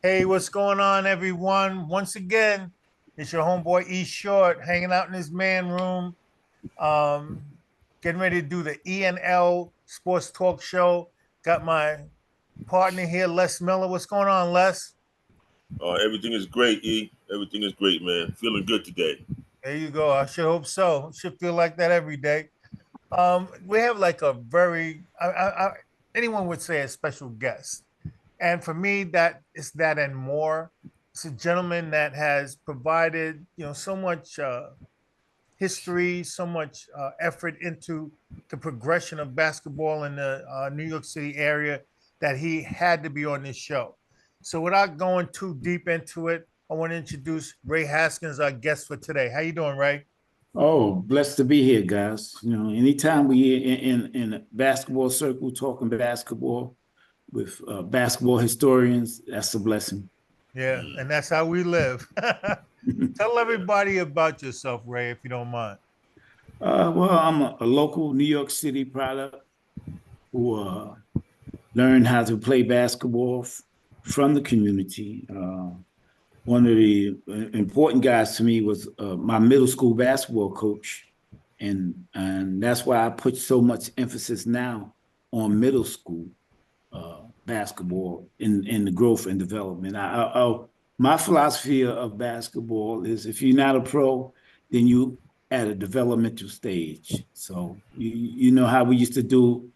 Hey, what's going on, everyone? Once again, it's your homeboy E Short hanging out in his man room, um, getting ready to do the ENL Sports Talk Show. Got my partner here, Les Miller. What's going on, Les? Everything is great, E. Everything is great, man. Feeling good today. There you go. I should hope so. Should feel like that every day. We have like a very, anyone would say a special guest. And for me, that is that and more. It's a gentleman that has provided, so much history, so much effort into the progression of basketball in the New York City area that he had to be on this show. So without going too deep into it, I want to introduce Ray Haskins, our guest for today. How you doing, Ray? Oh, blessed to be here, guys. Anytime we in a basketball circle talking basketball with basketball historians, that's a blessing. Yeah, and that's how we live. Tell everybody about yourself, Ray, if you don't mind. Well, I'm a local New York City product who learned how to play basketball from the community. One of the important guys to me was my middle school basketball coach, and that's why I put so much emphasis now on middle school basketball in the growth and development. My philosophy of basketball is if you're not a pro, then you at a developmental stage. So you know how we used to do.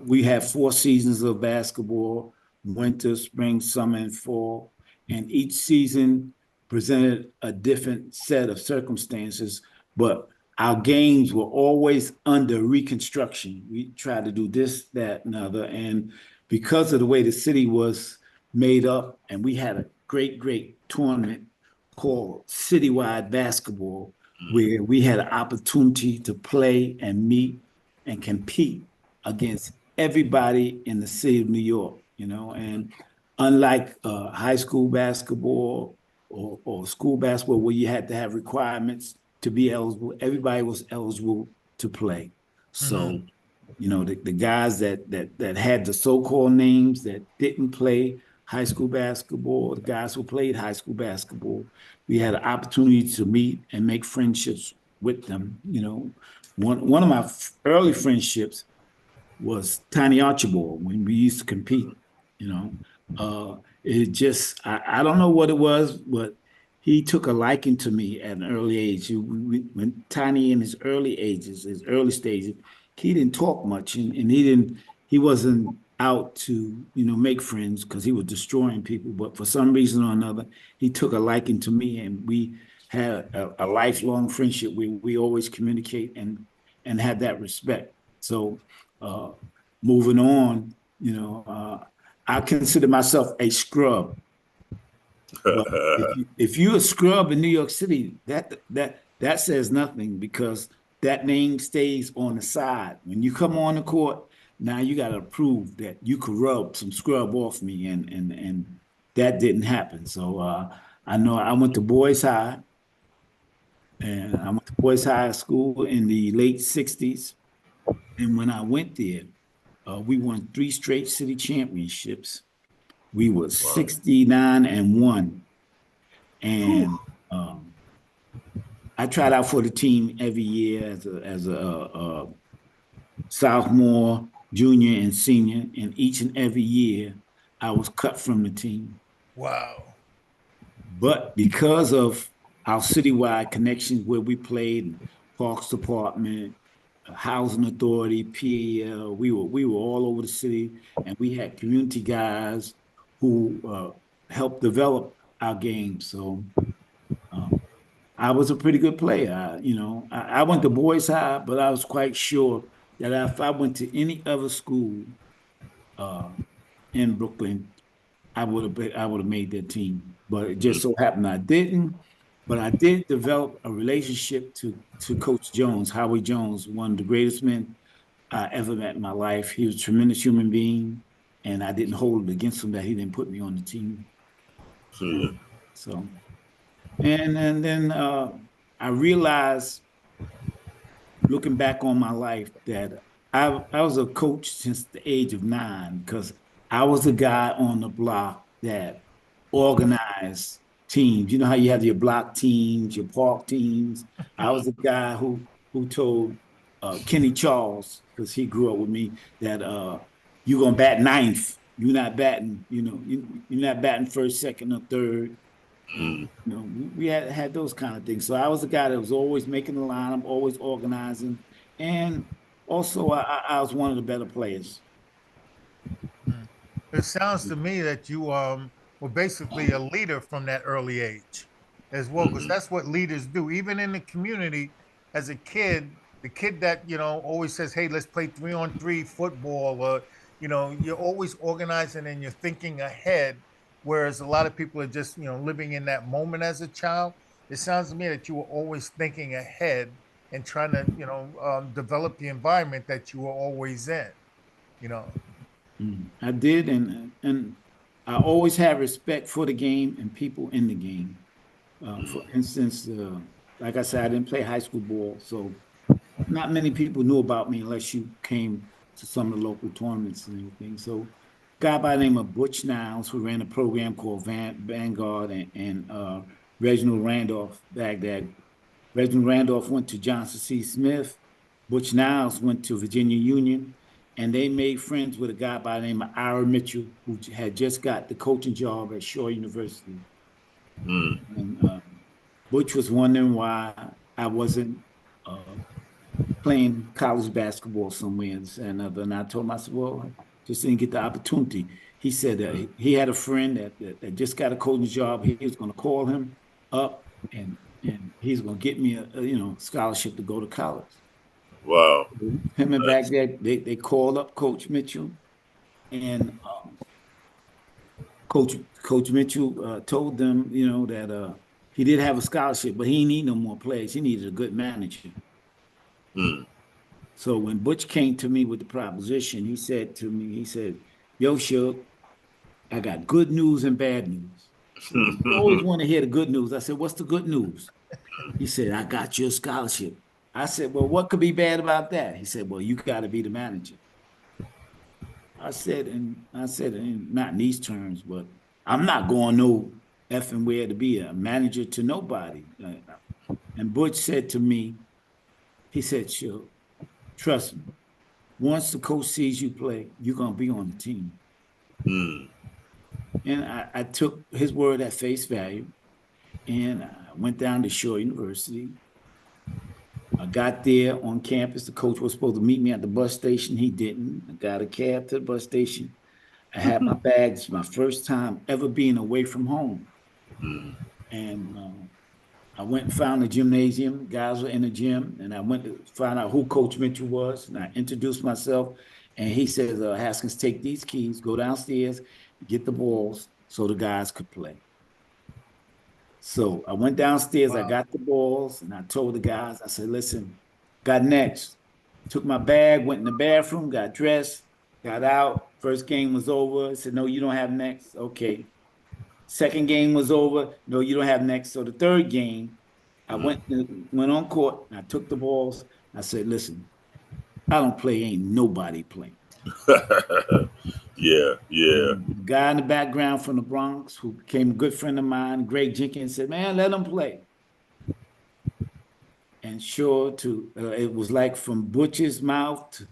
We had 4 seasons of basketball: winter, spring, summer, and fall. And each season presented a different set of circumstances, but our games were always under reconstruction. We tried to do this, that, and other. And because of the way the city was made up, and we had a great tournament called Citywide Basketball, where we had an opportunity to play and meet and compete against everybody in the city of New York, and unlike high school basketball or school basketball where you had to have requirements to be eligible, everybody was eligible to play. So, the guys that had the so-called names that didn't play high school basketball, the guys who played high school basketball, we had an opportunity to meet and make friendships with them. One of my early friendships was Tiny Archibald when we used to compete. It just, I don't know what it was, but he took a liking to me at an early age. When Tiny in his early stages, he didn't talk much, and he wasn't out to, make friends because he was destroying people. But for some reason or another, he took a liking to me, and we had a lifelong friendship. We always communicate and have that respect. So moving on, I consider myself a scrub. But if you're a scrub in New York City, that says nothing because that name stays on the side. When you come on the court, now you got to prove that you could rub some scrub off me, and that didn't happen. So I know I went to Boys High, and I went to Boys High School in the late '60s. And when I went there, we won 3 straight city championships. We were 69-1. And I tried out for the team every year as a sophomore, junior, and senior. And each and every year, I was cut from the team. Wow. But because of our citywide connections where we played, Parks Department, Housing Authority, PAL, we were all over the city, and we had community guys who helped develop our game. So I was a pretty good player. I went to Boys High, but I was quite sure that if I went to any other school in Brooklyn, I would have made that team. But it just so happened I didn't. But I did develop a relationship to Coach Jones, Howie Jones, one of the greatest men I ever met in my life. He was a tremendous human being, and I didn't hold it against him that he didn't put me on the team. So, and then I realized, looking back on my life, that I was a coach since the age of 9 because I was the guy on the block that organize teams. You know how you have your block teams, your park teams. I was the guy who told Kenny Charles, because he grew up with me, that you're gonna bat ninth. You're not batting, you're not batting first, second, or third. Mm. We had those kind of things. So I was the guy that was always making the lineup, always organizing, and also I was one of the better players. Mm. It sounds to me that you were basically a leader from that early age as well, because Hmm. that's what leaders do. Even in the community, as a kid, the kid that always says, "Hey, let's play 3-on-3 football," or you're always organizing and you're thinking ahead. Whereas a lot of people are just living in that moment as a child. It sounds to me that you were always thinking ahead and trying to develop the environment that you were always in. You know. I did, and I always had respect for the game and people in the game. For instance, like I said, I didn't play high school ball, so not many people knew about me unless you came to some of the local tournaments and everything. So, a guy by the name of Butch Niles, who ran a program called Vanguard, and Reginald Randolph Baghdad. Reginald Randolph went to Johnson C. Smith. Butch Niles went to Virginia Union, and they made friends with a guy by the name of Ira Mitchell, who had just got the coaching job at Shaw University. Mm. And Butch was wondering why I wasn't uh, playing college basketball somewhere and other. And I told him, I said, well, just didn't get the opportunity. He said he had a friend that just got a coaching job. He was going to call him up and he's going to get me a scholarship to go to college. Wow. Him and back Nice. there, they called up Coach Mitchell, and Coach Mitchell told them, that he did have a scholarship, but he didn't need no more players. He needed a good manager. Mm. So when Butch came to me with the proposition, he said to me, he said, "Yo, Shug, I got good news and bad news." So you always want to hear the good news. I said, "What's the good news?" He said, "I got your scholarship." I said, "Well, what could be bad about that?" He said, "Well, you got to be the manager." I said, and not in these terms, but I'm not going no effing where to be a manager to nobody. And Butch said to me, he said, "Shug, trust me. Once the coach sees you play, you're gonna be on the team." Mm. And I took his word at face value, and I went down to Shore University. I got there on campus. The coach was supposed to meet me at the bus station. He didn't. I got a cab to the bus station. I had my bags, my first time ever being away from home. Mm. And I went and found the gymnasium. Guys were in the gym, and I went to find out who Coach Mitchell was. And I introduced myself, and he says, "Haskins, take these keys, go downstairs, get the balls so the guys could play." So I went downstairs, I Wow. got the balls, and I told the guys, I said, "Listen, got next." Took my bag, went in the bathroom, got dressed, got out. First game was over. I said, "No, you don't have next." Okay. Second game was over. "No, you don't have next." So the third game, I Mm. went on court and I took the balls. I said, "Listen, I don't play, ain't nobody playing." Yeah, yeah. And the guy in the background from the Bronx, who became a good friend of mine, Greg Jenkins, said, "Man, let him play." And sure, it was like from Butch's mouth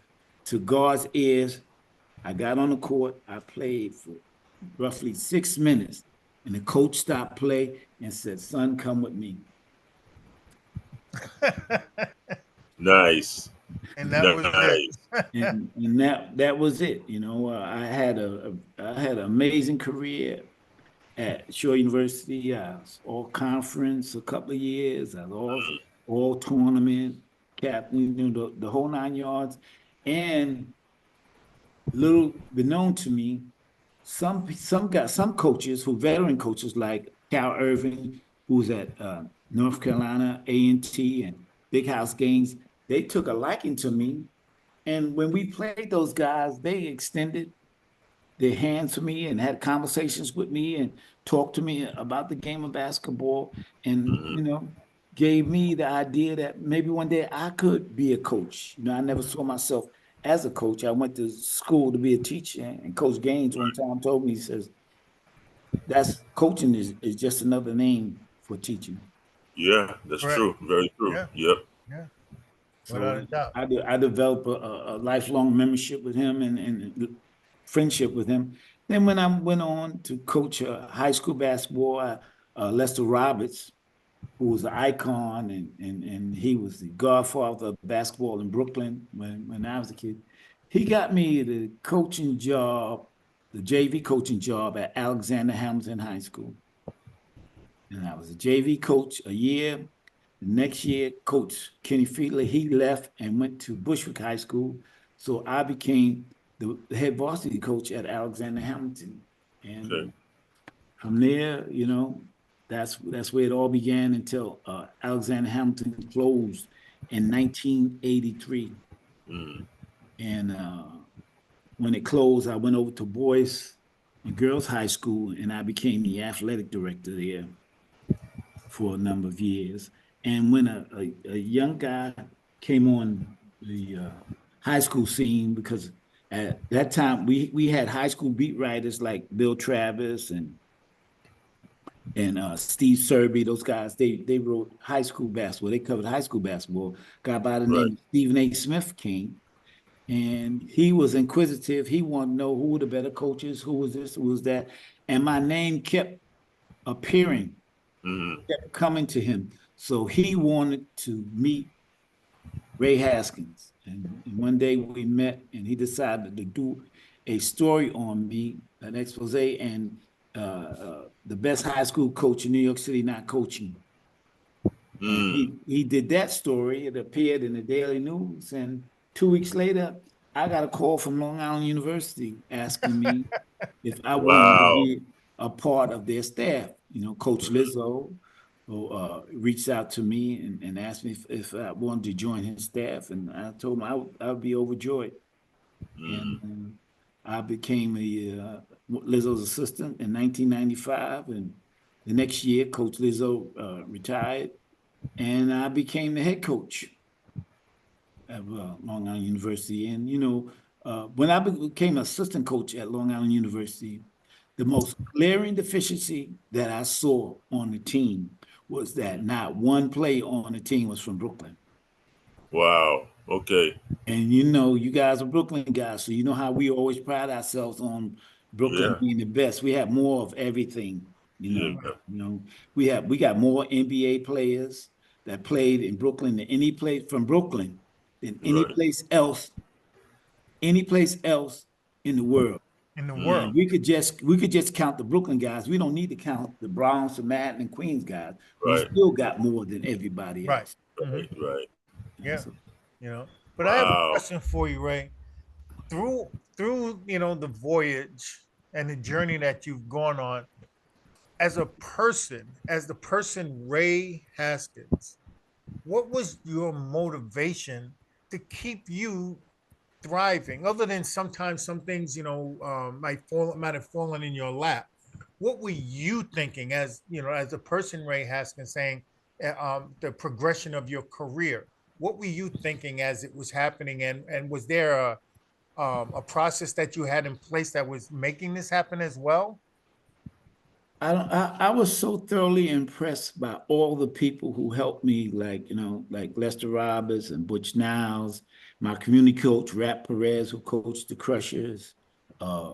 to God's ears. I got on the court. I played for roughly 6 minutes, and the coach stopped play and said, "Son, come with me." Nice. And that was it. Nice. And that was it. I had an amazing career at Shore University. I was all conference a couple of years. I was all tournament captain, the whole 9 yards. And little been known to me, some coaches who veteran coaches like Cal Irvin, who's at North Carolina A&T and Big House Games, they took a liking to me. And when we played those guys, they extended their hands to me and had conversations with me and talked to me about the game of basketball, and Mm. gave me the idea that maybe one day I could be a coach. I never saw myself as a coach. I went to school to be a teacher, and Coach Gaines one time told me, he says, that's coaching is just another name for teaching. Yeah, that's Correct. true. Very true. Yeah. Yep. Yeah. Without So a doubt. I developed a lifelong membership with him and friendship with him. Then when I went on to coach high school basketball, Lester Roberts, who was an icon and he was the godfather of basketball in Brooklyn when I was a kid. He got me the coaching job, the JV coaching job at Alexander Hamilton High School. And I was a JV coach a year. The next year, Coach Kenny Fiedler, he left and went to Bushwick High School. So I became the head varsity coach at Alexander Hamilton. And Okay. from there, that's where it all began until Alexander Hamilton closed in 1983. Mm. And when it closed, I went over to Boys and Girls High School and I became the athletic director there for a number of years. And when a young guy came on the high school scene, because at that time we had high school beat writers like Bill Travis and Steve Serby, those guys, they wrote high school basketball. They covered high school basketball. Guy by the Right. name of Stephen A. Smith came, and he was inquisitive. He wanted to know who were the better coaches, who was this, who was that, and my name kept appearing, kept coming to him. So he wanted to meet Ray Haskins, and one day we met, and he decided to do a story on me, an expose, and the best high school coach in New York City not coaching. And he did that story. It appeared in the Daily News, and 2 weeks later, I got a call from Long Island University asking me if I wanted to Wow. be a part of their staff. Coach Lizzo reached out to me and asked me if I wanted to join his staff, and I told him I would be overjoyed. And I became Lizzo's assistant in 1995, and the next year, Coach Lizzo retired, and I became the head coach at Long Island University. And when I became assistant coach at Long Island University, the most glaring deficiency that I saw on the team was that not one player on the team was from Brooklyn. Wow. Okay. And you guys are Brooklyn guys, so you know how we always pride ourselves on Brooklyn Yeah. being the best. We have more of everything, Yeah. we got more NBA players that played in Brooklyn than any place from Brooklyn than any Right. place else in the world. In the And world. we could just count the Brooklyn guys. We don't need to count the Bronx, the Manhattan, and Queens guys. We Right. still got more than everybody Right. else. Right. Right. Yeah. So, But I have a Wow. question for you, Ray. Through the voyage and the journey that you've gone on as a person, as the person Ray Haskins, what was your motivation to keep you thriving, other than sometimes some things might have fallen in your lap? What were you thinking as a person, Ray Haskins, saying the progression of your career? What were you thinking as it was happening, and was there a process that you had in place that was making this happen as well? I was so thoroughly impressed by all the people who helped me, like Lester Roberts and Butch Niles, my community coach, Rap Perez, who coached the Crushers, uh,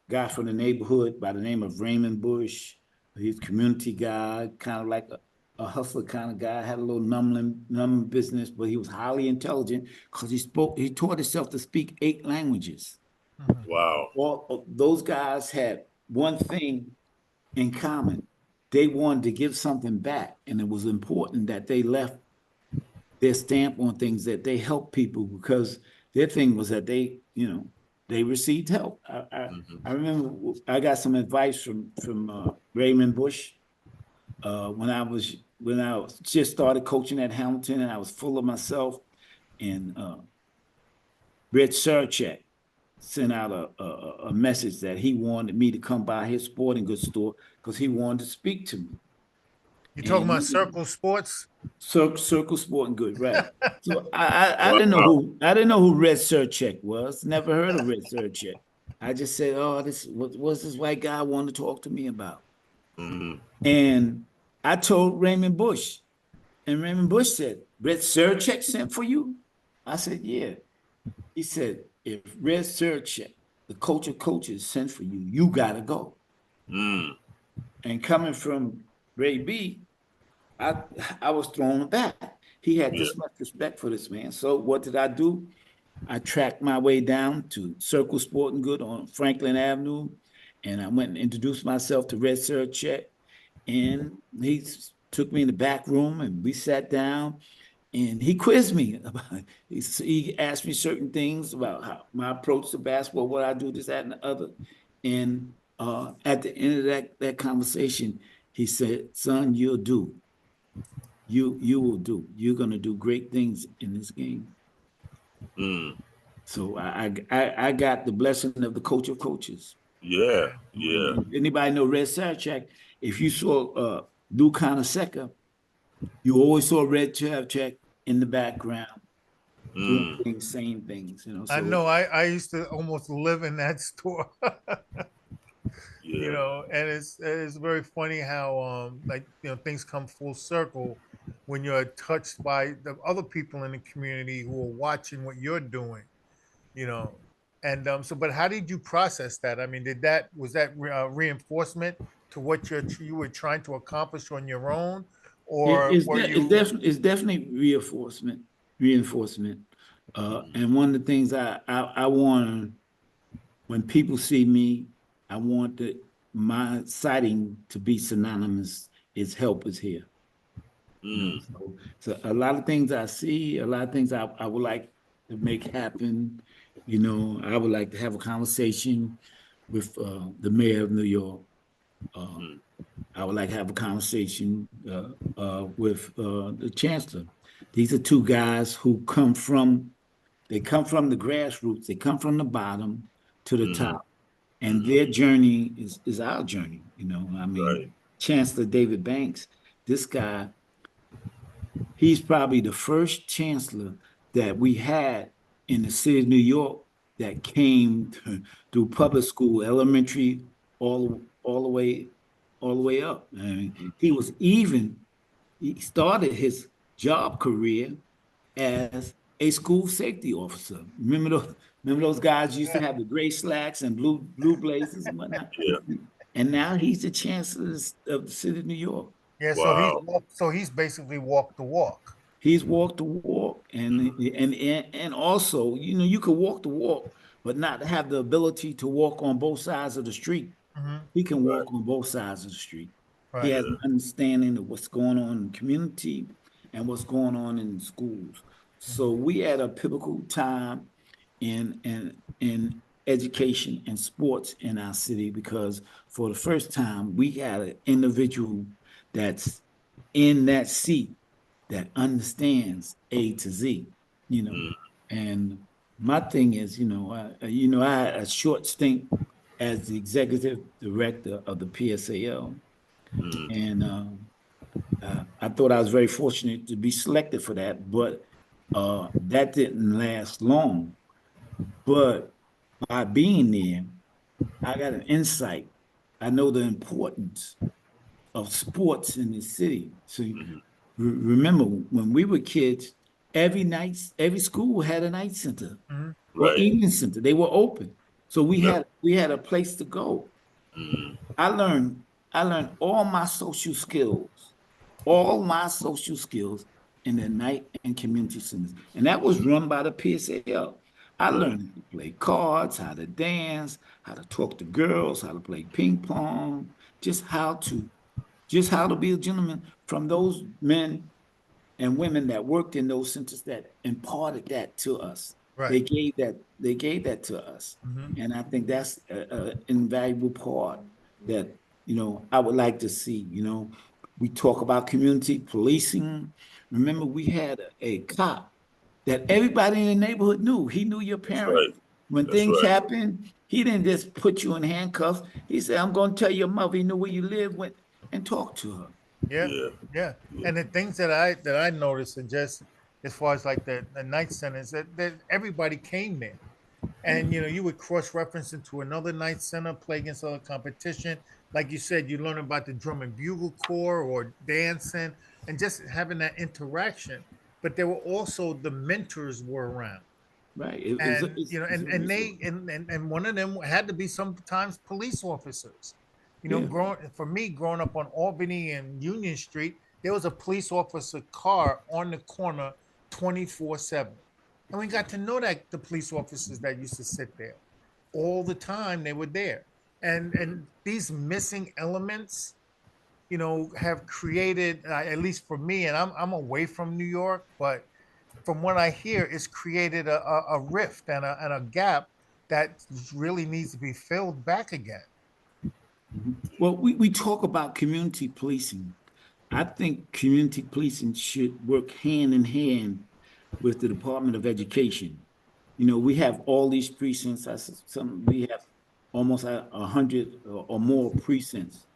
guy from the neighborhood by the name of Raymond Bush. He's a community guy, kind of like a hustler kind of guy, had a little numbing business, but he was highly intelligent because he taught himself to speak 8 languages. Wow. All those guys had one thing in common. They wanted to give something back, and it was important that they left their stamp on things, that they helped people, because their thing was that they received help. I remember I got some advice from Raymond Bush when I just started coaching at Hamilton, and I was full of myself. And Red Surchek sent out a message that he wanted me to come by his sporting goods store because he wanted to speak to me. You talking about And Circle Sports? Circle Sporting Good, right? So I Wow. didn't know who Red Surchek was. Never heard of Red Surchek. I just said, "Oh, what's this white guy want to talk to me about?" Mm-hmm. And I told Raymond Bush, and Raymond Bush said, "Red Surcheck sent for you?" I said, "Yeah." He said, "If Red Surcheck, the coach of coaches, sent for you, you gotta go." Mm. And coming from Ray B, I I was thrown aback. He had Yeah. this much respect for this man. So what did I do? I tracked my way down to Circle Sporting Good on Franklin Avenue, and I went and introduced myself to Red Surcheck, and he took me in the back room, and we sat down, and he quizzed me about. He asked me certain things about how my approach to basketball, what I do, this, that, and the other, and at the end of that conversation, he said, "Son, you'll do. You will do. You're gonna do great things in this game." Mm. So I got the blessing of the coach of coaches. Yeah. And Yeah. if anybody know Red Sarachek, if you saw Lou Seca, you always saw Red Sarachek in the background doing Mm. things, saying things, you know. I So know. I used to almost live in that store. Yeah. And it's very funny how like things come full circle when you're touched by the other people in the community who are watching what you're doing, you know. And so, but how did you process that? I mean, was that reinforcement to what you were trying to accomplish on your own, or were you? it's definitely reinforcement. And one of the things I want, when people see me, I want my sighting to be synonymous. Is help is here. Mm. So a lot of things I see, a lot of things I would like to make happen. I would like to have a conversation with the mayor of New York. Uh, Mm. I would like to have a conversation with the chancellor. These are two guys who they come from the grassroots, they come from the bottom to the Mm. top, and Mm. their journey is our journey. I Right. mean, Chancellor David Banks, this guy, he's probably the first chancellor that we had in the city of New York that came through public school, elementary, all the way up. I mean, he started his job career as a school safety officer. Remember those guys used to Yeah, have the gray slacks and blue blazers and whatnot? Yeah. And now he's the chancellor of the city of New York. yeah. Wow. So he's basically walked the walk. He's walked the walk, and also, you could walk the walk, but not have the ability to walk on both sides of the street. Hmm. He can Right. walk on both sides of the street. He Right. has Yeah. an understanding of what's going on in the community and what's going on in the schools. So Hmm. we at a pivotal time in education and sports in our city, because for the first time we got an individual that's in that seat that understands A to Z, you know. Mm. And my thing is, I had a short stint as the executive director of the PSAL, Mm. and I thought I was very fortunate to be selected for that, but that didn't last long. But by being there, I got an insight. I know the importance of sports in the city. So Mm. remember when we were kids, every school had a night center Hmm. or Right. evening center. They were open. So Yep. we had a place to go. Mm. I learned I learned all my social skills in the night and community centers. And that was run by the PSAL. I Right. learned how to play cards, how to dance, how to talk to girls, how to play ping pong, just how to just how to be a gentleman from those men and women that worked in those centers that imparted that to us. Right. They gave that to us. Hmm. And I think that's an invaluable part that, I would like to see. We talk about community policing. Remember, we had a cop that everybody in the neighborhood knew. He knew your That's right. parents. When That's things right. happened, he didn't just put you in handcuffs. He said, "I'm going to tell your mother." He knew where you live, went and talked to her. Yeah, Yeah. yeah. Yeah. And the things that I noticed, and just as far as like the night centers, that everybody came there. And you would cross-reference into another night center, play against other competition. Like you said, you learn about the drum and bugle corps or dancing and just having that interaction. But there were also the mentors were around. Right. And It's a resource. and one of them had to be sometimes police officers. Yeah. Growing up on Albany and Union Street, there was a police officer car on the corner 24/7. And we got to know that the police officers that used to sit there all the time, they were there. And these missing elements, have created, at least for me, and I'm away from New York, but from what I hear, it's created a rift and a gap that really needs to be filled back again. Well, we talk about community policing. I think community policing should work hand in hand with the Department of Education. We have all these precincts. We have almost 100 or more precincts,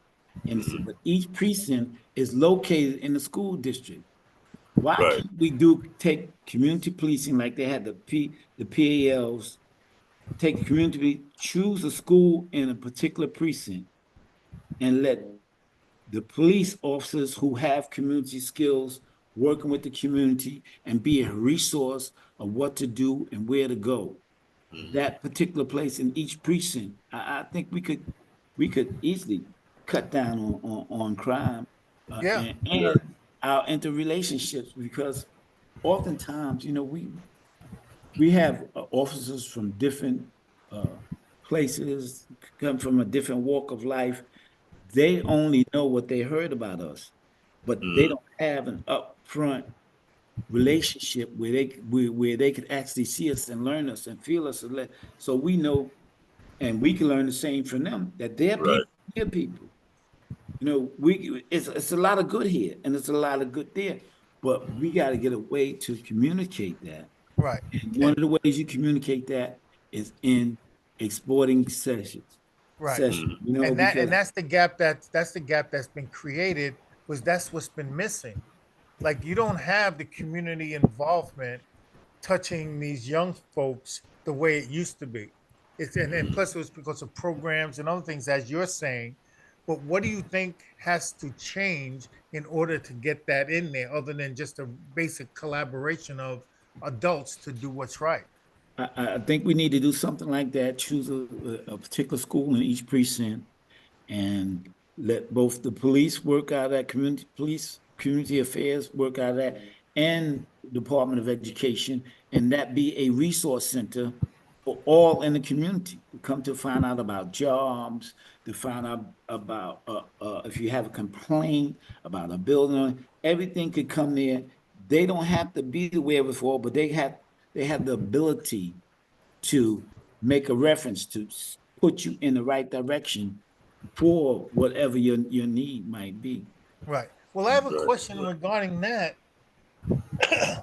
and but each precinct is located in the school district. Why Right. can't we take community policing like they had the PALs, take community, choose a school in a particular precinct, and let the police officers who have community skills working with the community and be a resource of what to do and where to go. That particular place in each precinct, I think we could easily cut down on crime, Yeah, and our interrelationships, because oftentimes, we have officers from different uh, places, come from a different walk of life. They only know what they heard about us, but they don't have an upfront relationship where they could actually see us and learn us and feel us, so we know, and we can learn the same from them, that they're Right. people, they're people. It's a lot of good here and it's a lot of good there, but we got to get a way to communicate that. right. And one And of the ways you communicate that is in exporting sessions. right. And Because that's the gap that's been created, was that's what's been missing. Like you don't have the community involvement touching these young folks the way it used to be. And plus it was because of programs and other things, as you're saying. But what do you think has to change in order to get that in there, other than just a basic collaboration of adults to do what's right? I think we need to do something like that, choose a particular school in each precinct, and let both the police work out of that, community affairs work out of that, and Department of Education, and that be a resource center for all in the community to come to find out about jobs, to find out about if you have a complaint about a building, everything could come there. They don't have to be the wherewithal, but they have the ability to make a reference to put you in the right direction for whatever your need might be. Right. Well, I have a Right. question regarding that.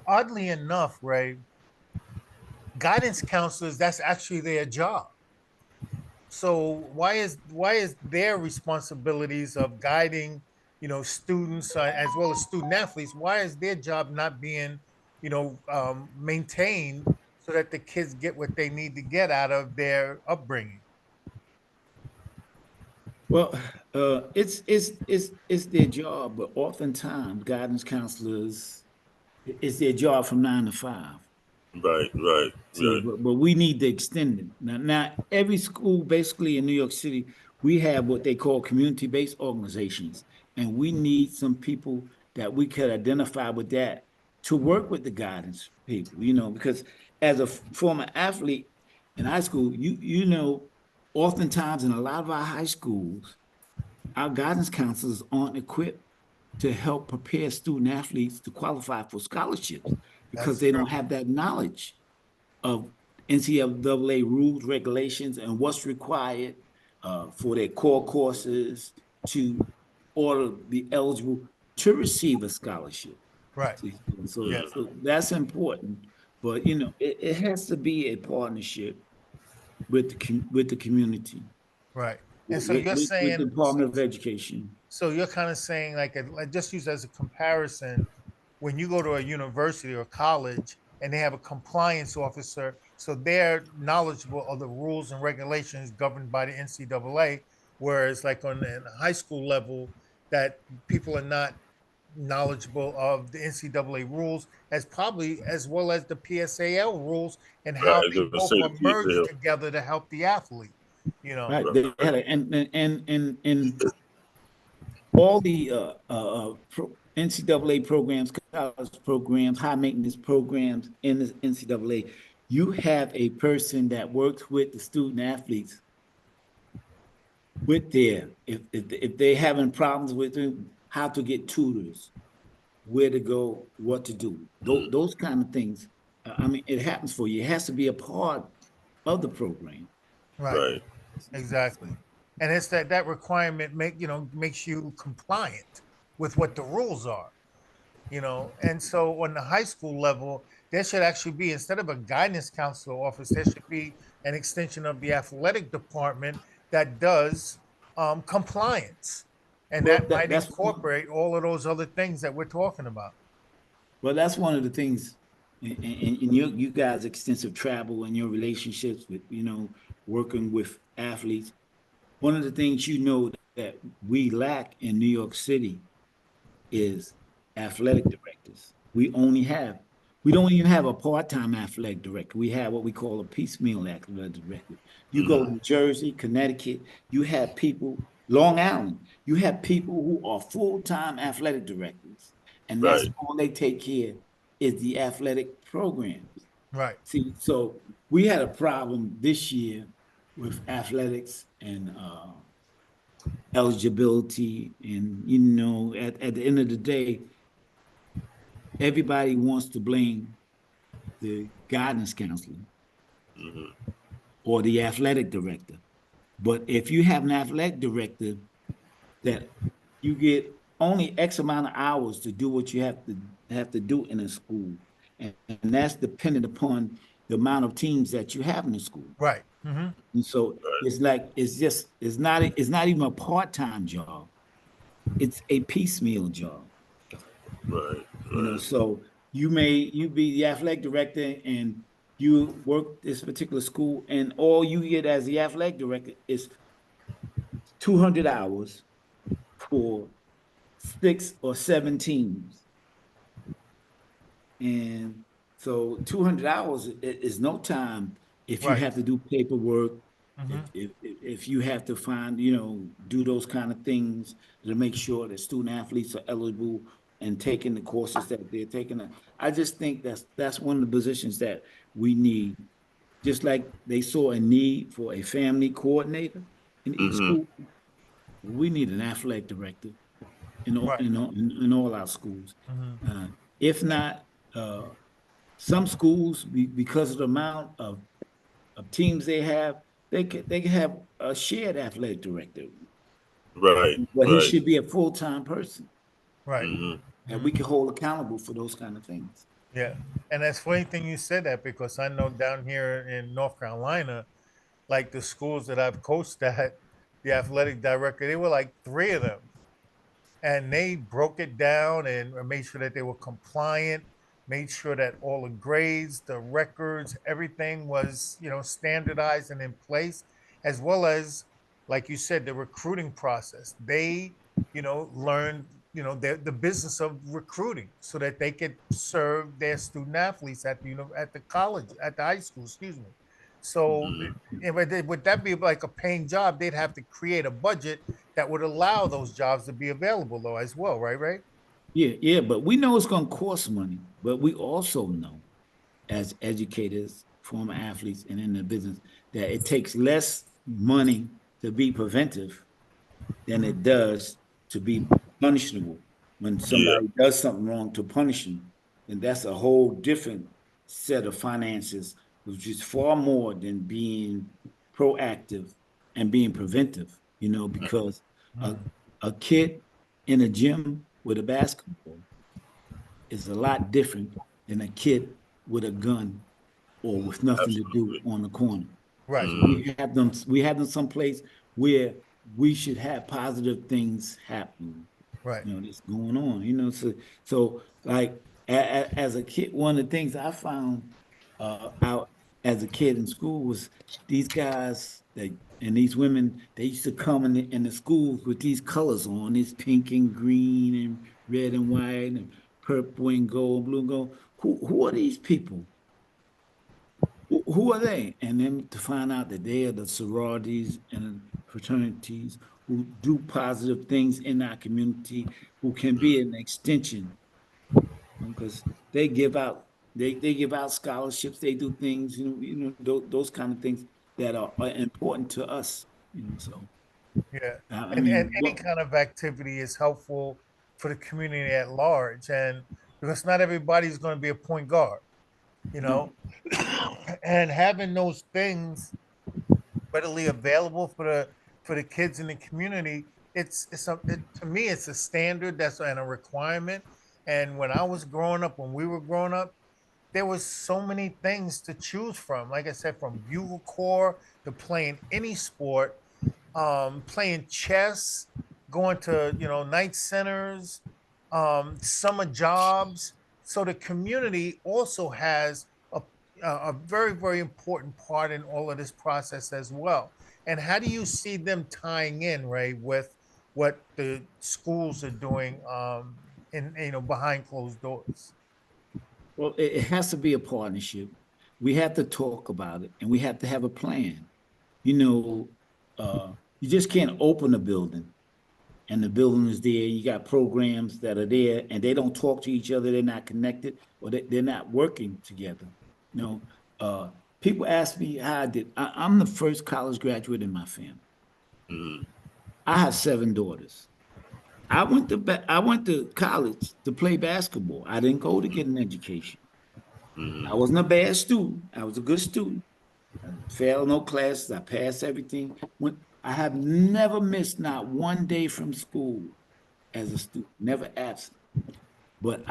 Oddly enough, Ray, guidance counselors, that's actually their job. So why is their responsibilities of guiding, students, as well as student athletes, why is their job not being, maintained so that the kids get what they need to get out of their upbringing? Well, it's their job, but oftentimes guidance counselors, it's their job from 9 to 5. Right. Right. See, Right. but we need to extend it. Now, every school basically in New York City, we have what they call community-based organizations, and we need some people that we could identify with that to work with the guidance people, because as a former athlete in high school, oftentimes in a lot of our high schools, our guidance counselors aren't equipped to help prepare student athletes to qualify for scholarships because That's they true. don't have that knowledge of NCAA rules, regulations, and what's required for their core courses to order be eligible to receive a scholarship. Right. So, Yeah. so that's important, but it has to be a partnership with the community, Right. And so with the Department of Education. you're kind of saying, like, just use as a comparison, when you go to a university or college and they have a compliance officer, So they're knowledgeable of the rules and regulations governed by the NCAA, whereas like on the high school level, that people are not knowledgeable of the NCAA rules as probably as well as the PSAL rules and Right. how I was they gonna both say are the merged PSL. together to help the athlete. You know, Right. They Right. had a, and all the NCAA programs, college programs, high maintenance programs in the NCAA, you have a person that works with the student athletes with their, if they're having problems with them, how to get tutors, where to go, what to do, those kind of things. I mean, it happens for you. It has to be a part of the program. right? Right. Exactly. And it's that requirement makes you compliant with what the rules are. And so on the high school level, there should actually be, instead of a guidance counselor office, there should be an extension of the athletic department that does compliance, and Well, that might that's incorporate all of those other things that we're talking about. well, that's one of the things, in you guys' extensive travel and your relationships with, working with athletes. One of the things that we lack in New York City is athletic directors. We don't even have a part-time athletic director. We have what we call a piecemeal athletic director. You go to Jersey, Connecticut, you have people, Long Island, you have people who are full-time athletic directors, and that's Right. all they take care is the athletic programs. Right. See, so we had a problem this year with athletics and eligibility, and at the end of the day, everybody wants to blame the guidance counselor or the athletic director. But if you have an athletic director that you get only X amount of hours to do what you have to do in a school, and that's dependent upon the amount of teams that you have in the school. Right. Mm-hmm. And so it's like it's not even a part-time job. It's a piecemeal job. Right. Right. So you be the athletic director and you work this particular school, and all you get as the athletic director is 200 hours for 6 or 7 teams. And so 200 hours is no time if you Right. have to do paperwork, Mm-hmm. if you have to find, do those kind of things to make sure that student athletes are eligible and taking the courses that they're taking. I just think that's one of the positions that we need. Just like they saw a need for a family coordinator in each school, we need an athletic director Right. in all our schools. Mm-hmm. Uh, if not, uh, some schools, because of the amount of teams they have, they can have a shared athletic director, Right. but he Right. should be a full-time person, Right. and Mm-hmm. we can hold accountable for those kind of things. Yeah. And that's funny thing you said that, because I know down here in North Carolina, like the schools that I've coached at, the athletic director, they were like three of them, and they broke it down and made sure that they were compliant, made sure that all the grades, the records, everything was standardized and in place, as well as, like you said, the recruiting process. They learned the business of recruiting so that they could serve their student athletes at at the college, at the high school, excuse me. So would that be like a paying job? They'd have to create a budget that would allow those jobs to be available though as well, right? Right? Yeah, but we know it's going to cost money, but we also know, as educators, former athletes, and in the business, that it takes less money to be preventive than Mm-hmm. it does to be punishable. When Yeah. somebody does something wrong, to punish them, and that's a whole different set of finances, which is far more than being proactive and being preventive, because a, Mm-hmm. a kid in a gym with a basketball is a lot different than a kid with a gun or with nothing to do Absolutely. on the corner. Right. So we have them someplace where we should have positive things happening, Right. that's going on, so like as a kid, one of the things I found out as a kid in school was these guys that and these women, they used to come in the schools with these colors on, this pink and green and red and white and purple and gold, blue and gold. Who are these people? Who are they? And then to find out that they are the sororities and fraternities who do positive things in our community, who can be an extension, because they give out they give out scholarships, they do things, those kind of things that are important to us, so Yeah. I And mean, any what kind of activity is helpful for the community at large. And because not everybody's going to be a point guard, you know, no, and having those things readily available for the kids in the community, to me it's a standard that's and a requirement. And when I was growing up, when we were growing up, there was so many things to choose from. Like I said, from bugle corps to playing any sport, playing chess, going to night centers, summer jobs. So the community also has a very very important part in all of this process as well. And how do you see them tying in, Ray, with what the schools are doing in behind closed doors? well, it has to be a partnership. We have to talk about it and we have to have a plan. you know you just can't open a building and the building is there. You got programs that are there and they don't talk to each other. They're not connected or they're not working together. You know, uh, people ask me how I did. I'm the first college graduate in my family. Mm-hmm. I have seven daughters. I went to college to play basketball. I didn't go to get an education. I Mm-hmm. wasn't a bad student. I was a good student. I failed no classes. I passed everything. When I have never missed not one day from school as a student, never absent. But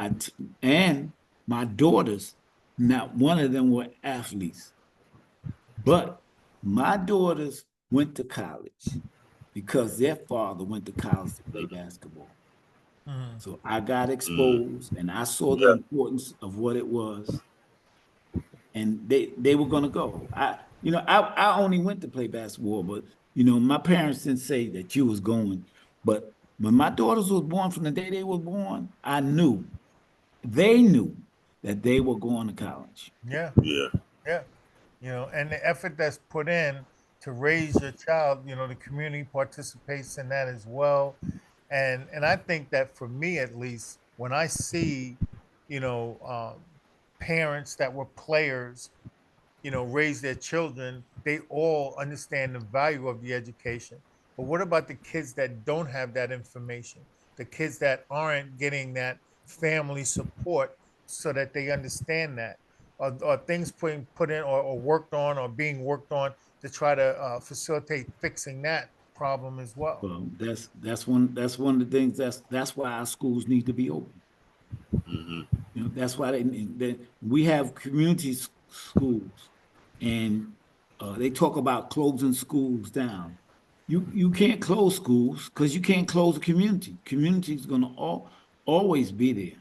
and my daughters, not one of them were athletes, but my daughters went to college because their father went to college to play basketball. Mhm. So I got Mm-hmm. exposed and I saw the Yeah. importance of what it was. And they were gonna go. I only went to play basketball, but my parents didn't say that you was going. But when my daughters was born, from the day they were born, I knew they knew that they were going to college. Yeah, Yeah. yeah. And the effort that's put in to raise your child, the community participates in that as well. And I think that for me at least, when I see, you know, um, parents that were players, raise their children, they all understand the value of the education. But what about the kids that don't have that information? The kids that aren't getting that family support so that they understand that? Or things put in or worked on or being worked on to try to facilitate fixing that problem as well. Well, that's one of the things that's why our schools need to be open. Mm-hmm. That's why we have community schools, and they talk about closing schools down. You can't close schools because you can't close a community. Community is going to always be there.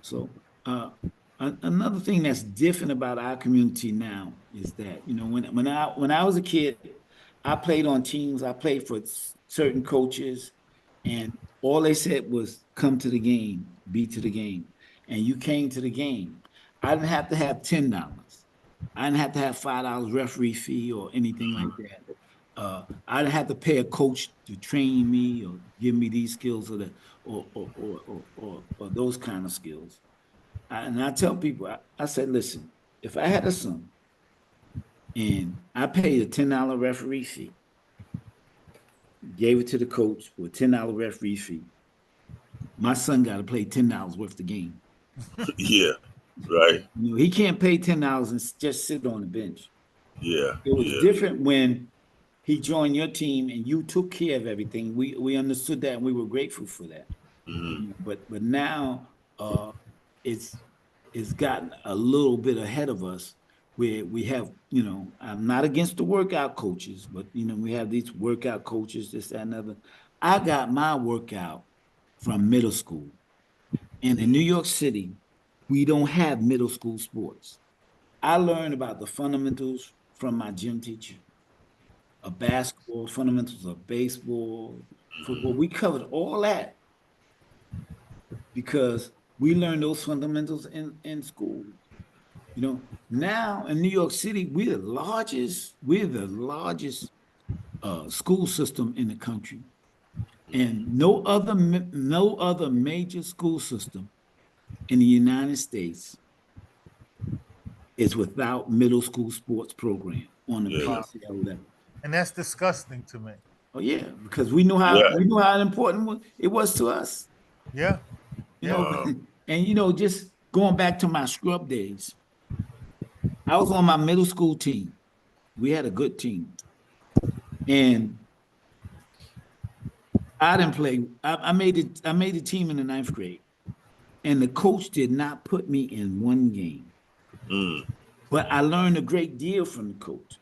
So uh, another thing that's different about our community now is that when I was a kid, I played on teams. I played for certain coaches, and all they said was, "Come to the game, be to the game," and you came to the game. I didn't have to have $10. I didn't have to have $5 referee fee or anything like that. I didn't have to pay a coach to train me or give me these skills or those kind of skills. And I tell people, I said, listen, if I had a son and I paid a $10 referee fee, gave it to the coach with $10 referee fee, my son got to play $10 worth the game. Yeah. Right. He can't pay $10 and just sit on the bench. Yeah. It was Yeah. different when he joined your team and you took care of everything. We understood that and we were grateful for that. Mm-hmm. But now it's it's gotten a little bit ahead of us where we have, I'm not against the workout coaches, but we have these workout coaches, this, that, and other. I got my workout from middle school. And in New York City, we don't have middle school sports. I learned about the fundamentals from my gym teacher of basketball, fundamentals of baseball, football. We covered all that because we learned those fundamentals in school. You know, now in New York City, we're the largest school system in the country, and no other major school system in the United States is without middle school sports program on the Yeah. PCL level. And that's disgusting to me. Oh yeah, because Yeah. we knew how important it was to us. Yeah. You Yeah. know, and just going back to my scrub days, I was on my middle school team. We had a good team, and I didn't play. I made it. I made the team in the ninth grade, and the coach did not put me in one game. Mm. But I learned a great deal from the coach.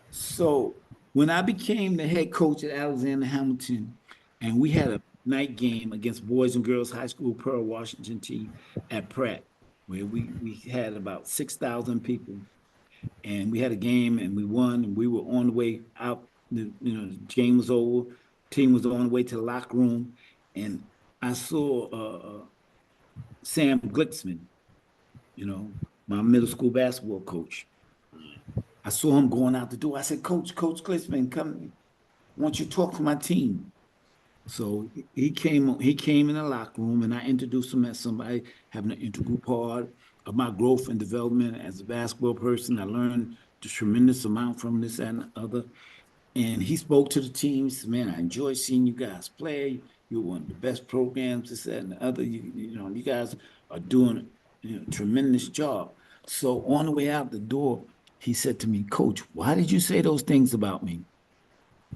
So when I became the head coach at Alexander Hamilton, and we had a night game against Boys and Girls High School Pearl Washington team at Pratt, where we had about 6,000 people, and we had a game and we won, and we were on the way out. The game was over, team was on the way to the locker room, and I saw Sam Glicksman, my middle school basketball coach. I saw him going out the door. I said, Coach Glicksman, come, I want you to talk to my team. So he came in the locker room, and I introduced him as somebody having an integral part of my growth and development as a basketball person. I learned a tremendous amount from this and the other. And he spoke to the team. He said, man, I enjoy seeing you guys play. You're one of the best programs, this, that, and the other. You guys are doing a tremendous job. So on the way out the door, he said to me, Coach, why did you say those things about me?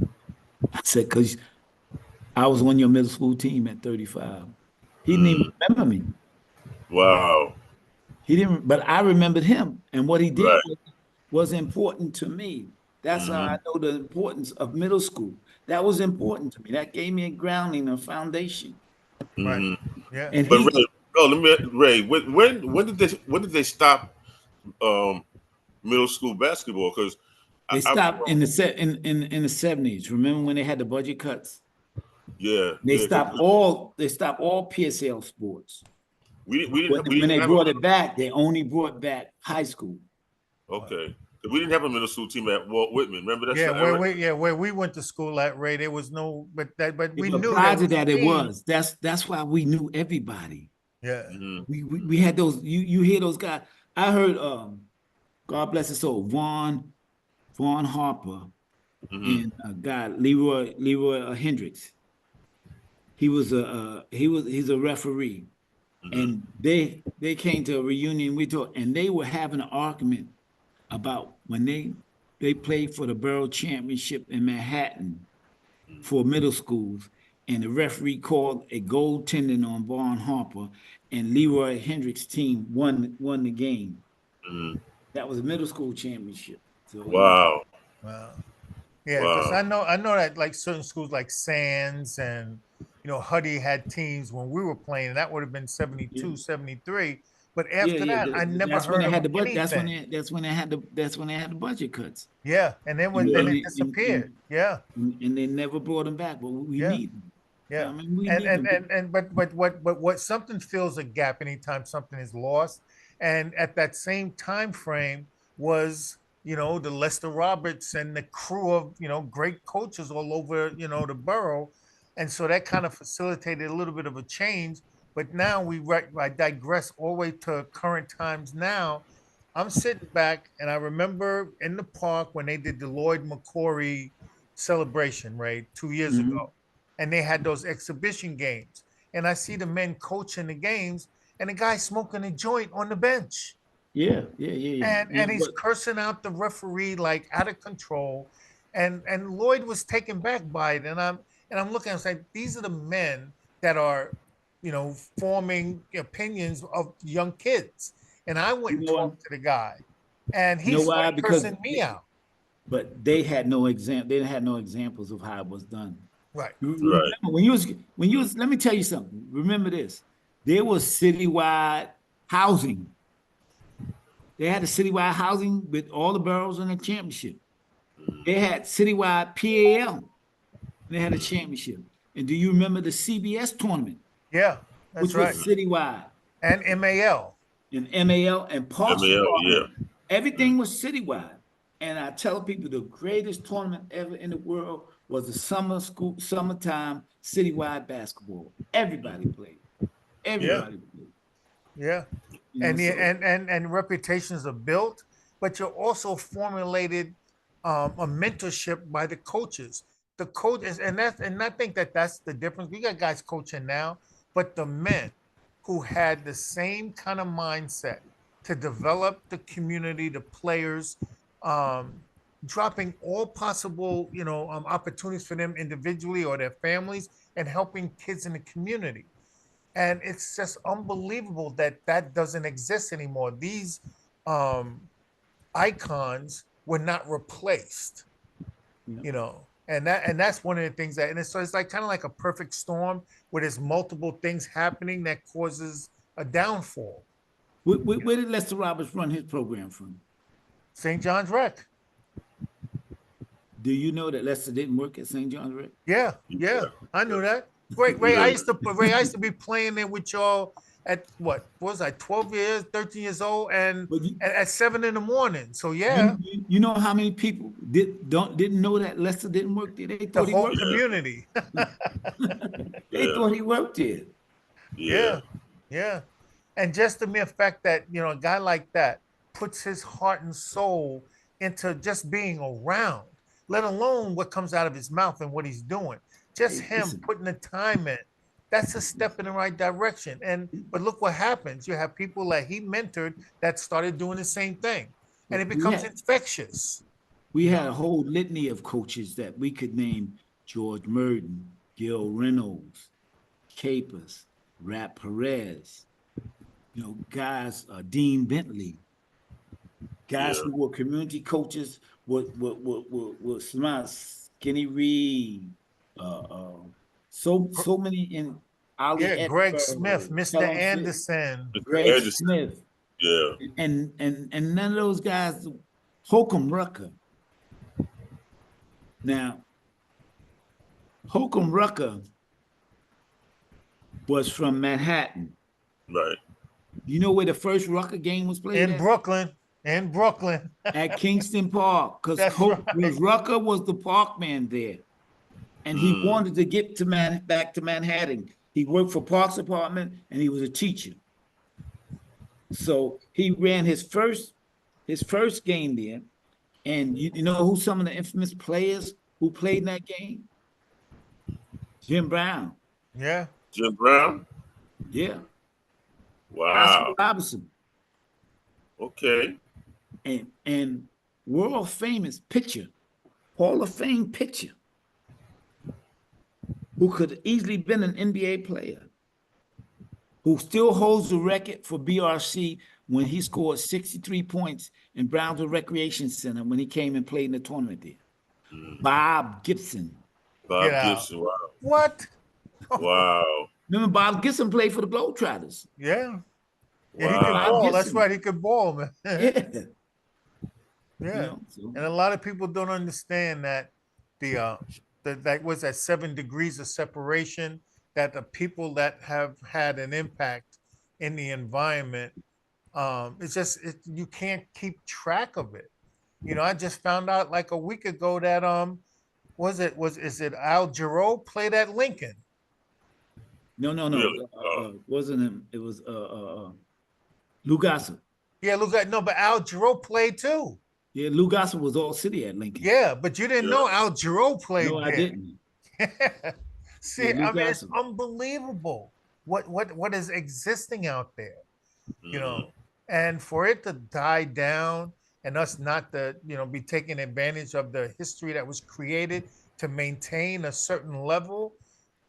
I said, because I was on your middle school team at 35. He didn't even remember me. Wow. He didn't, but I remembered him. And what he did Right. was important to me. That's how I know the importance of middle school. That was important to me. That gave me a grounding, a foundation. Right. Yeah. And But he Ray, when did they stop middle school basketball? Because they I stopped in the in the 70s. Remember when they had the budget cuts? yeah, They yeah, 'cause stopped all PSL sports. we When didn't they have brought it back, they only brought back high school. okay. 'Cause we didn't have a middle school team at Walt Whitman. Remember that's Yeah, the era? where we went to school at, Ray, there was no, but we But knew prior there to was that, it teams. was. That's why we knew everybody. Yeah. We had those. You hear those guys. I heard God bless his soul, Vaughn Harper and a guy Leroy Hendricks. He's a referee, and they came to a reunion. We talked, and they were having an argument about when they played for the Borough Championship in Manhattan for middle schools, and the referee called a goaltending on Vaughn Harper, and Leroy Hendricks' team won the game. That was a middle school championship. So Wow. Wow. Yeah, because Wow. I know that like certain schools like Sands and Huddy had teams when we were playing, and that would have been yeah. 72, 73. But after Yeah. that, I never That's when heard they of had the budget. anything. That's when they had the budget cuts. Yeah, and then it disappeared. Yeah, And they never brought them back. But we yeah. need them. Yeah. I mean, we And need and them. and and what something fills a gap anytime something is lost. And at that same time frame was, the Lester Roberts and the crew of, great coaches all over, the borough. And so that kind of facilitated a little bit of a change. But now I digress all the way to current times now. I'm sitting back and I remember in the park when they did the Lloyd McCory celebration, right, 2 years ago, Mhm. and they had those exhibition games. And I see the men coaching the games, and the guy smoking a joint on the bench, Yeah. and he's cursing out the referee like out of control. And Lloyd was taken back by it, and I'm looking. I was like, these are the men that are, forming opinions of young kids. And I went You and know what? talked to the guy, and You he know why? started Because cursing me out. but they had no They had no examples of how it was done. Right. Remember Right. when you was. Let me tell you something. Remember this. There was citywide housing. They had a citywide housing with all the boroughs in the championship. They had citywide PAL. They had a championship. And do you remember the CBS tournament, Yeah, that's which was right. citywide? And MAL. And MAL and Parks MAL, yeah. Department. Everything was citywide. And I tell people the greatest tournament ever in the world was the summertime citywide basketball. Everybody played. Yeah, Everybody played. yeah. You know, And the so and reputations are built, but you're also formulated a mentorship by the coaches. The coaches, and I think that that's the difference. We got guys coaching now, but the men who had the same kind of mindset to develop the community, the players, um, dropping all possible, opportunities for them individually or their families, and helping kids in the community. And it's just unbelievable that that doesn't exist anymore. These um, icons were not replaced, yeah. and that's one of the things that, so it's like kind of like a perfect storm where there's multiple things happening that causes a downfall. Where did Lester Roberts run his program from? St. John's Rec. Do you know that Lester didn't work at St. John's Rec? Yeah, yeah, I knew that. Great, Ray. I used to be playing there with y'all at what was I, 12 years, 13 years old, and at 7 in the morning. So yeah, you know how many people didn't know that Lester didn't work there? They the thought he whole worked. community. They thought he worked there. Yeah, yeah. And just the mere fact that, a guy like that puts his heart and soul into just being around, let alone what comes out of his mouth and what he's doing. Just Hey, him listen, putting the time in, that's a step in the right direction. But look what happens. You have people that he mentored that started doing the same thing. And it we becomes had infectious. we had a whole litany of coaches that we could name: George Merton, Gil Reynolds, Capers, Rap Perez, guys, Dean Bentley, guys who were community coaches were smart, Skinny Reed, so many in Ali Yeah, Greg Smith, Edinburgh, Mr. Helen Fit, Anderson. Greg Smith, Yeah. and none of those guys, Holcomb Rucker. Now, Holcomb Rucker was from Manhattan. Right. You know where the first Rucker game was played In at? Brooklyn. In Brooklyn. At Kingston Park, because right. Rucker was the park man there. And he wanted to get back to Manhattan. He worked for Parks Department and he was a teacher. So he ran his first game there. And you know who some of the infamous players who played in that game? Jim Brown. Yeah. Jim Brown? Yeah. Wow. Oscar Robertson. Okay. And world famous pitcher, Hall of Fame pitcher, who could easily been an NBA player, who still holds the record for BRC when he scored 63 points in Brownsville Recreation Center when he came and played in the tournament there. Bob Gibson. Bob Gibson, wow. What? Wow. Remember Bob Gibson played for the Globetrotters? Yeah. Yeah, he could ball. That's right. He could ball, man. Yeah. Yeah. And a lot of people don't understand that that was that 7 degrees of separation, that the people that have had an impact in the environment, you can't keep track of it. I just found out like a week ago that is it Al Jarreau played at Lincoln? No. Really? Wasn't him. It was Lou Gossett. Yeah, no, but Al Jarreau played too. Yeah, Lou Gossett was all city at Lincoln. Yeah, but you didn't know Al Jarreau played there. No, I didn't. See, I mean, it's unbelievable what is existing out there, and for it to die down and us not to, be taking advantage of the history that was created to maintain a certain level.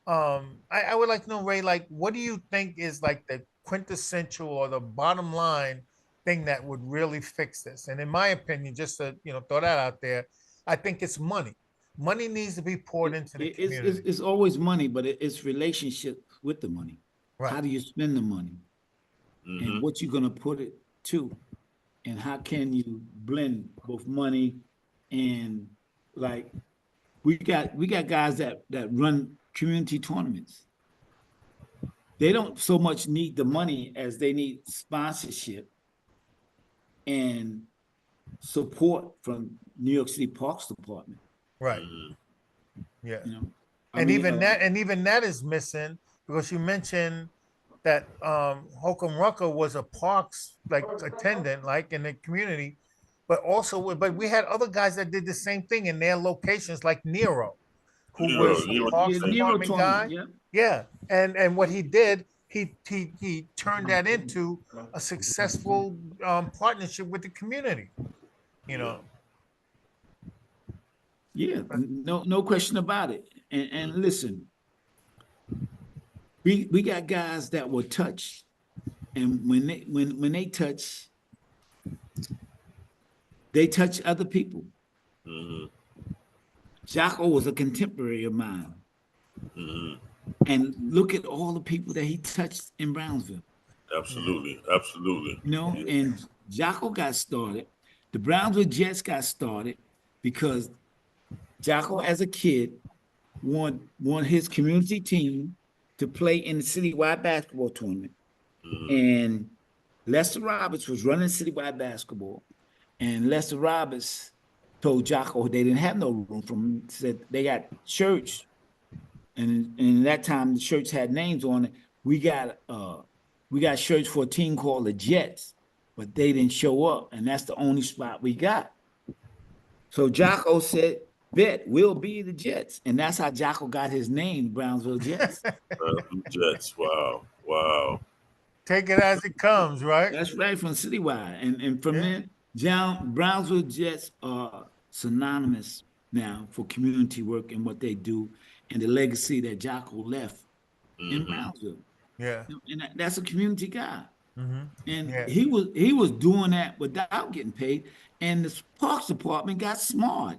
I would like to know, Ray, like, what do you think is like the quintessential or the bottom line thing that would really fix this? And in my opinion, just to throw that out there, I think it's money. Money needs to be poured into the community. It's always money, but it's relationship with the money. Right. How do you spend the money, and what you're gonna put it to? and how can you blend both money and like we got guys that run community tournaments. They don't so much need the money as they need sponsorship and support from New York City Parks Department. Right. Mhm. Yeah. You know, I And mean, even that is missing because you mentioned that Holcomb Rucker was a parks like attendant, like in the community, but also but we had other guys that did the same thing in their locations, like Nero, who Nero, was a Nero, parks yeah, Nero department tournament, guy. yeah. Yeah, and what he did, he turned that into a successful partnership with the community. You yeah. know, Yeah, no question about it. And listen, we got guys that will touch, and when they touch, they touch other people. Hmm. Jocko was a contemporary of mine, Hmm. and look at all the people that he touched in Brownsville. yeah, Absolutely, absolutely. You know, Yeah. and Jocko got started. The Brownsville Jets got started because Jocko, as a kid, won his community team to play in the citywide basketball tournament. Hmm. And Lester Roberts was running citywide basketball. And Lester Roberts told Jocko they didn't have no room for him. Said they got shirts. And that time the shirts had names on it. We got shirts for a team called the Jets, but they didn't show up. And that's the only spot we got. So Jocko said, bet we'll be the Jets. And that's how Jocko got his name, Brownsville Jets. Blue Jets. Wow, wow. take it as it comes, right? That's right, from Citywide. And from Yeah, there, Brownsville Jets are synonymous now for community work and what they do and the legacy that Jocko left in Hmm. Brownsville. yeah, And that's a community guy. hmm And yeah. he was doing that without getting paid. And the Parks Department got smart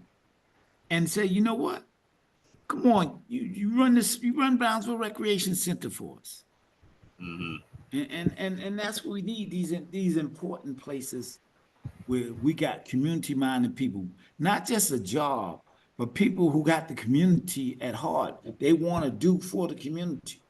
and said, you know what? Come on, you run Brownsville Recreation Center for us. Hmm. And that's what we need, these important places where we got community minded people, not just a job, but people who got the community at heart. They want to do for the community.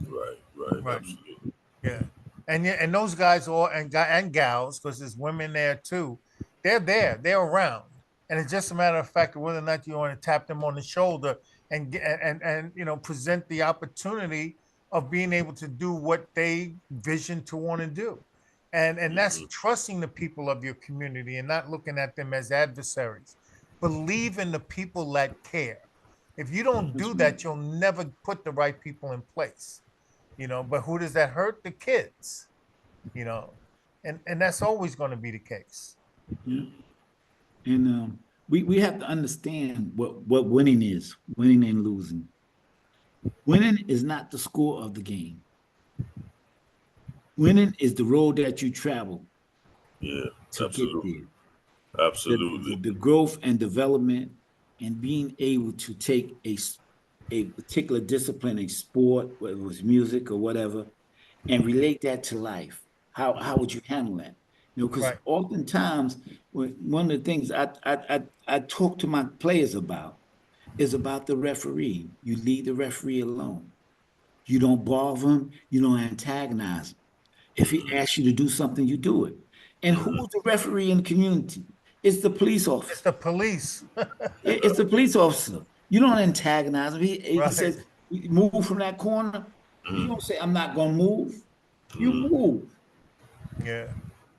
Right, right. Right. Absolutely. Yeah, and those guys all and gals, because there's women there too. They're there. They're around, and it's just a matter of fact of whether or not you want to tap them on the shoulder and present the opportunity of being able to do what they vision to want to do, and that's Hmm. trusting the people of your community and not looking at them as adversaries. Believe in the people that care. If you don't That's do right. that, you'll never put the right people in place. But who does that hurt? The kids, you know, and that's always going to be the case. Yeah. And we have to understand what winning is, winning and losing. Winning is not the score of the game. Winning is the road that you travel Yeah, to get absolutely, there. The, absolutely. the growth and development and being able to take a particular discipline, a sport, whether it was music or whatever, and relate that to life. How would you handle that? Because Right. oftentimes one of the things I talk to my players about is about the referee. You leave the referee alone. You don't bother him. You don't antagonize him. If he Hmm. asks you to do something, you do it. And Hmm. who's the referee in the community? It's the police It's officer. the police. It's the police officer. You don't antagonize him. He Right. says, move from that corner. You Hmm. don't say, I'm not going to move. You Hmm. move. Yeah.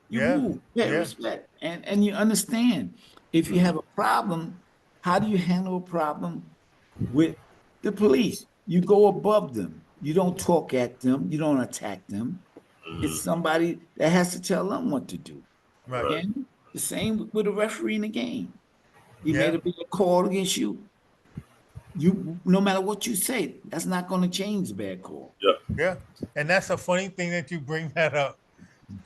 You Yeah. move. Pay Yeah. respect. And you understand if you have a problem, how do you handle a problem with the police? You go above them. You don't talk at them. You don't attack them. Hmm. It's somebody that has to tell them what to do. Right. Right. And the same with a referee in the game. He made Yeah. a big call against you. You, no matter what you say, that's not going to change the bad call. Yeah. Yeah. And that's a funny thing that you bring that up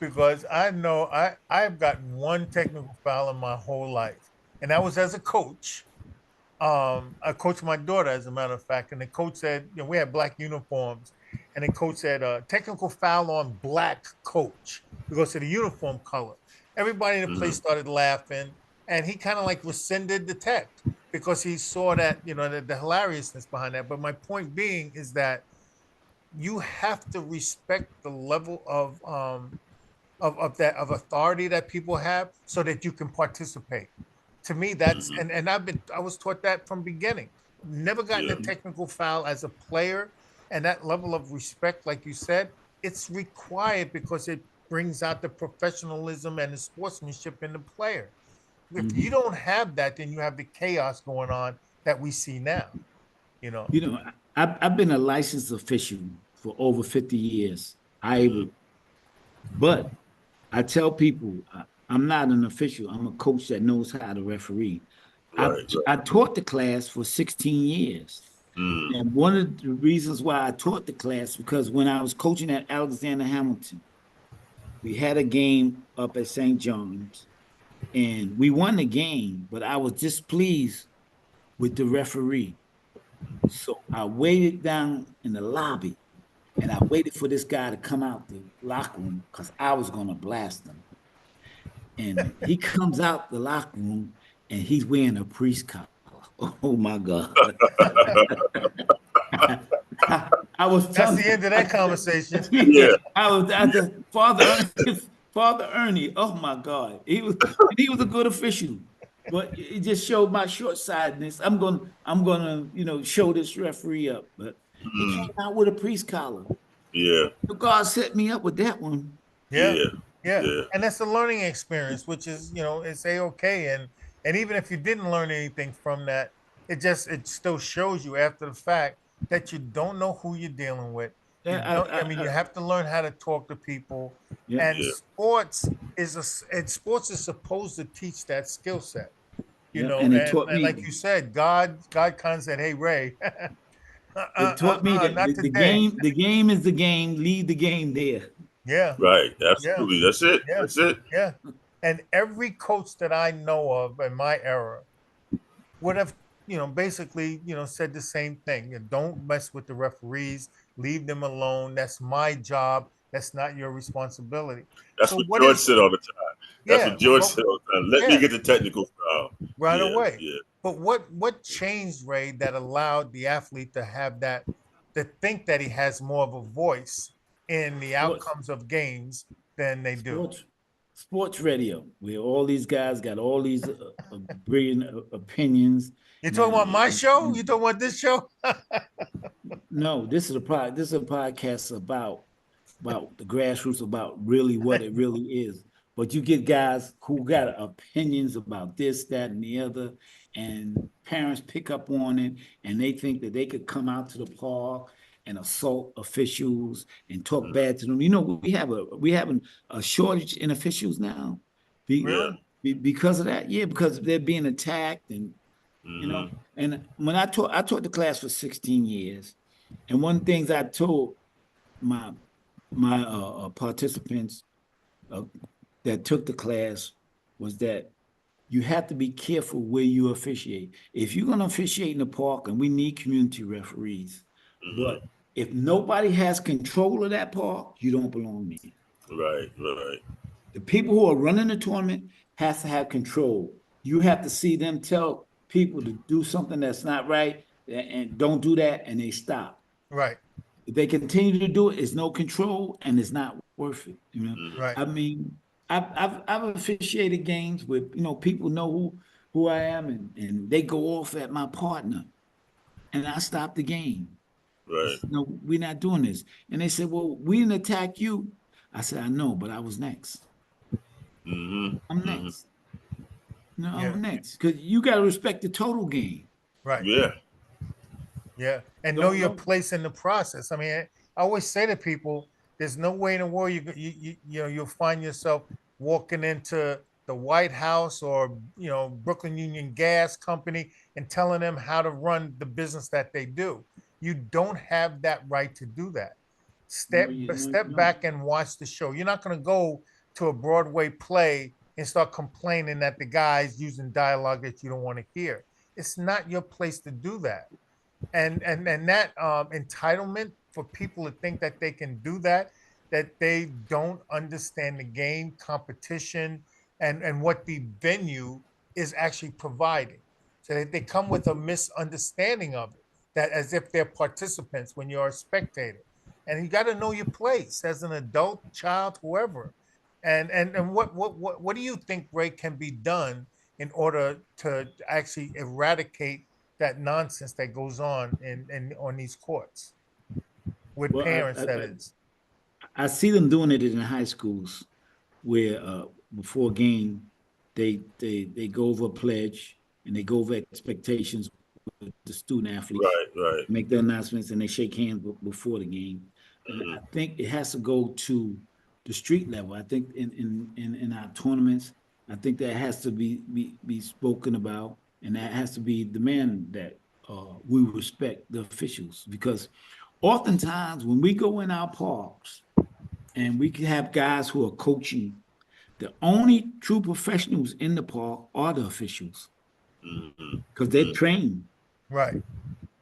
because I know I've gotten one technical foul in my whole life, and that was as a coach. I coached my daughter, as a matter of fact, and the coach said, we had black uniforms, and the coach said, technical foul on black coach because of the uniform color. Everybody in the place started laughing, and he kind of like rescinded the text because he saw that, the hilariousness behind that. But my point being is that you have to respect the level of authority that people have so that you can participate. To me, that's and I was taught that from beginning. Never gotten a Yeah. technical foul as a player, and that level of respect, like you said, it's required because it brings out the professionalism and the sportsmanship in the player. If you don't have that, then you have the chaos going on that we see now. You know, You know, I've been a licensed official for over 50 years. But I tell people I'm not an official. I'm a coach that knows how to referee. Right. I taught the class for 16 years. Mm. And one of the reasons why I taught the class, because when I was coaching at Alexander Hamilton, we had a game up at St. John's and we won the game, but I was displeased with the referee. So I waited down in the lobby and I waited for this guy to come out the locker room because I was going to blast him. And he comes out the locker room and he's wearing a priest collar. Oh my God. I was that's telling the end of that conversation. Yeah. I said, Father Ernie, oh my God. He was a good official, but it just showed my short-sightedness. I'm gonna, show this referee up. But he came Mm. out with a priest collar. Yeah. The God set me up with that one. Yeah, Yeah. yeah, Yeah. and that's a learning experience, which is it's a okay, and even if you didn't learn anything from that, it still shows you after the fact that you don't know who you're dealing with. You Yeah, don't. I mean, you have to learn how to talk to people, yeah. and Yeah. sports is supposed to teach that skill set. Yeah, and it taught And me. like you said, God kind of said, "Hey, Ray, It taught me that not the today." game is the game. Leave the game there. Yeah, Right. yeah, Absolutely. That's it. yeah, That's it. yeah. And every coach that I know of in my era would have, basically, said the same thing. Don't mess with the referees, leave them alone. That's my job. That's not your responsibility. That's So what what George is, said all the time. That's yeah, what George but said all the time. Let me yeah, get the technical foul. right Yeah. away. Yeah. But what changed, Ray, that allowed the athlete to have that, to think that he has more of a voice in the Sports, outcomes of games than they do? sports, sports radio, where all these guys got all these brilliant opinions. You talking about And, my show? and You talking about this show? no, this is a podcast about the grassroots, about really what it really is. But you get guys who got opinions about this, that, and the other, and parents pick up on it, and they think that they could come out to the park and assault officials and talk Mhm. bad to them. We have a shortage in officials now, Yeah. Really? because of that. Yeah, because they're being attacked, and you know. Hmm. And when I taught the class for 16 years, and one of the things I told my participants uh, that took the class was that you have to be careful where you officiate. If you're going to officiate in the park, and we need community referees, Hmm. but if nobody has control of that park, you don't belong there. Right. Right. The people who are running the tournament has to have control. You have to see them tell people to do something that's not right and don't do that, and they stop. Right, If they continue to do it, it's no control and it's not worth it. Hmm. right. I mean, I've officiated games where people know who I am, and they go off at my partner, and I stop the game. I Right. said, no, we're not doing this. And they said, well, we didn't attack you. I said, I know, but I was next. Hmm. I'm Hmm. next. No, Yeah, I'm next because you got to respect the total game. right. Yeah. Yeah, and know Don't your know. place in the process. I mean, I always say to people, there's no way in the world you'll find yourself walking into the White House or Brooklyn Union Gas Company and telling them how to run the business that they do. You don't have that right to do that. No, Step you step don't. back and watch the show. You're not going to go to a Broadway play and start complaining that the guy's using dialogue that you don't want to hear. It's not your place to do that, and that entitlement for people to think that they can do that, that they don't understand the game competition, and what the venue is actually providing. So they come with a misunderstanding of it, that as if they're participants when you're a spectator. And you got to know your place as an adult, child, whoever. And what do you think, Ray, can be done in order to actually eradicate that nonsense that goes on in on these courts with Well, parents? That is I see them doing it in high schools where before a game they go over a pledge and they go over expectations with the student athletes, Right, right. make their announcements, and they shake hands before the game. And I Mhm. think it has to go to the street level. I think in our tournaments, I think that has to be spoken about, and that has to be demand that we respect the officials, because oftentimes when we go in our parks and we can have guys who are coaching, the only true professionals in the park are the officials Mhm. because they're trained right,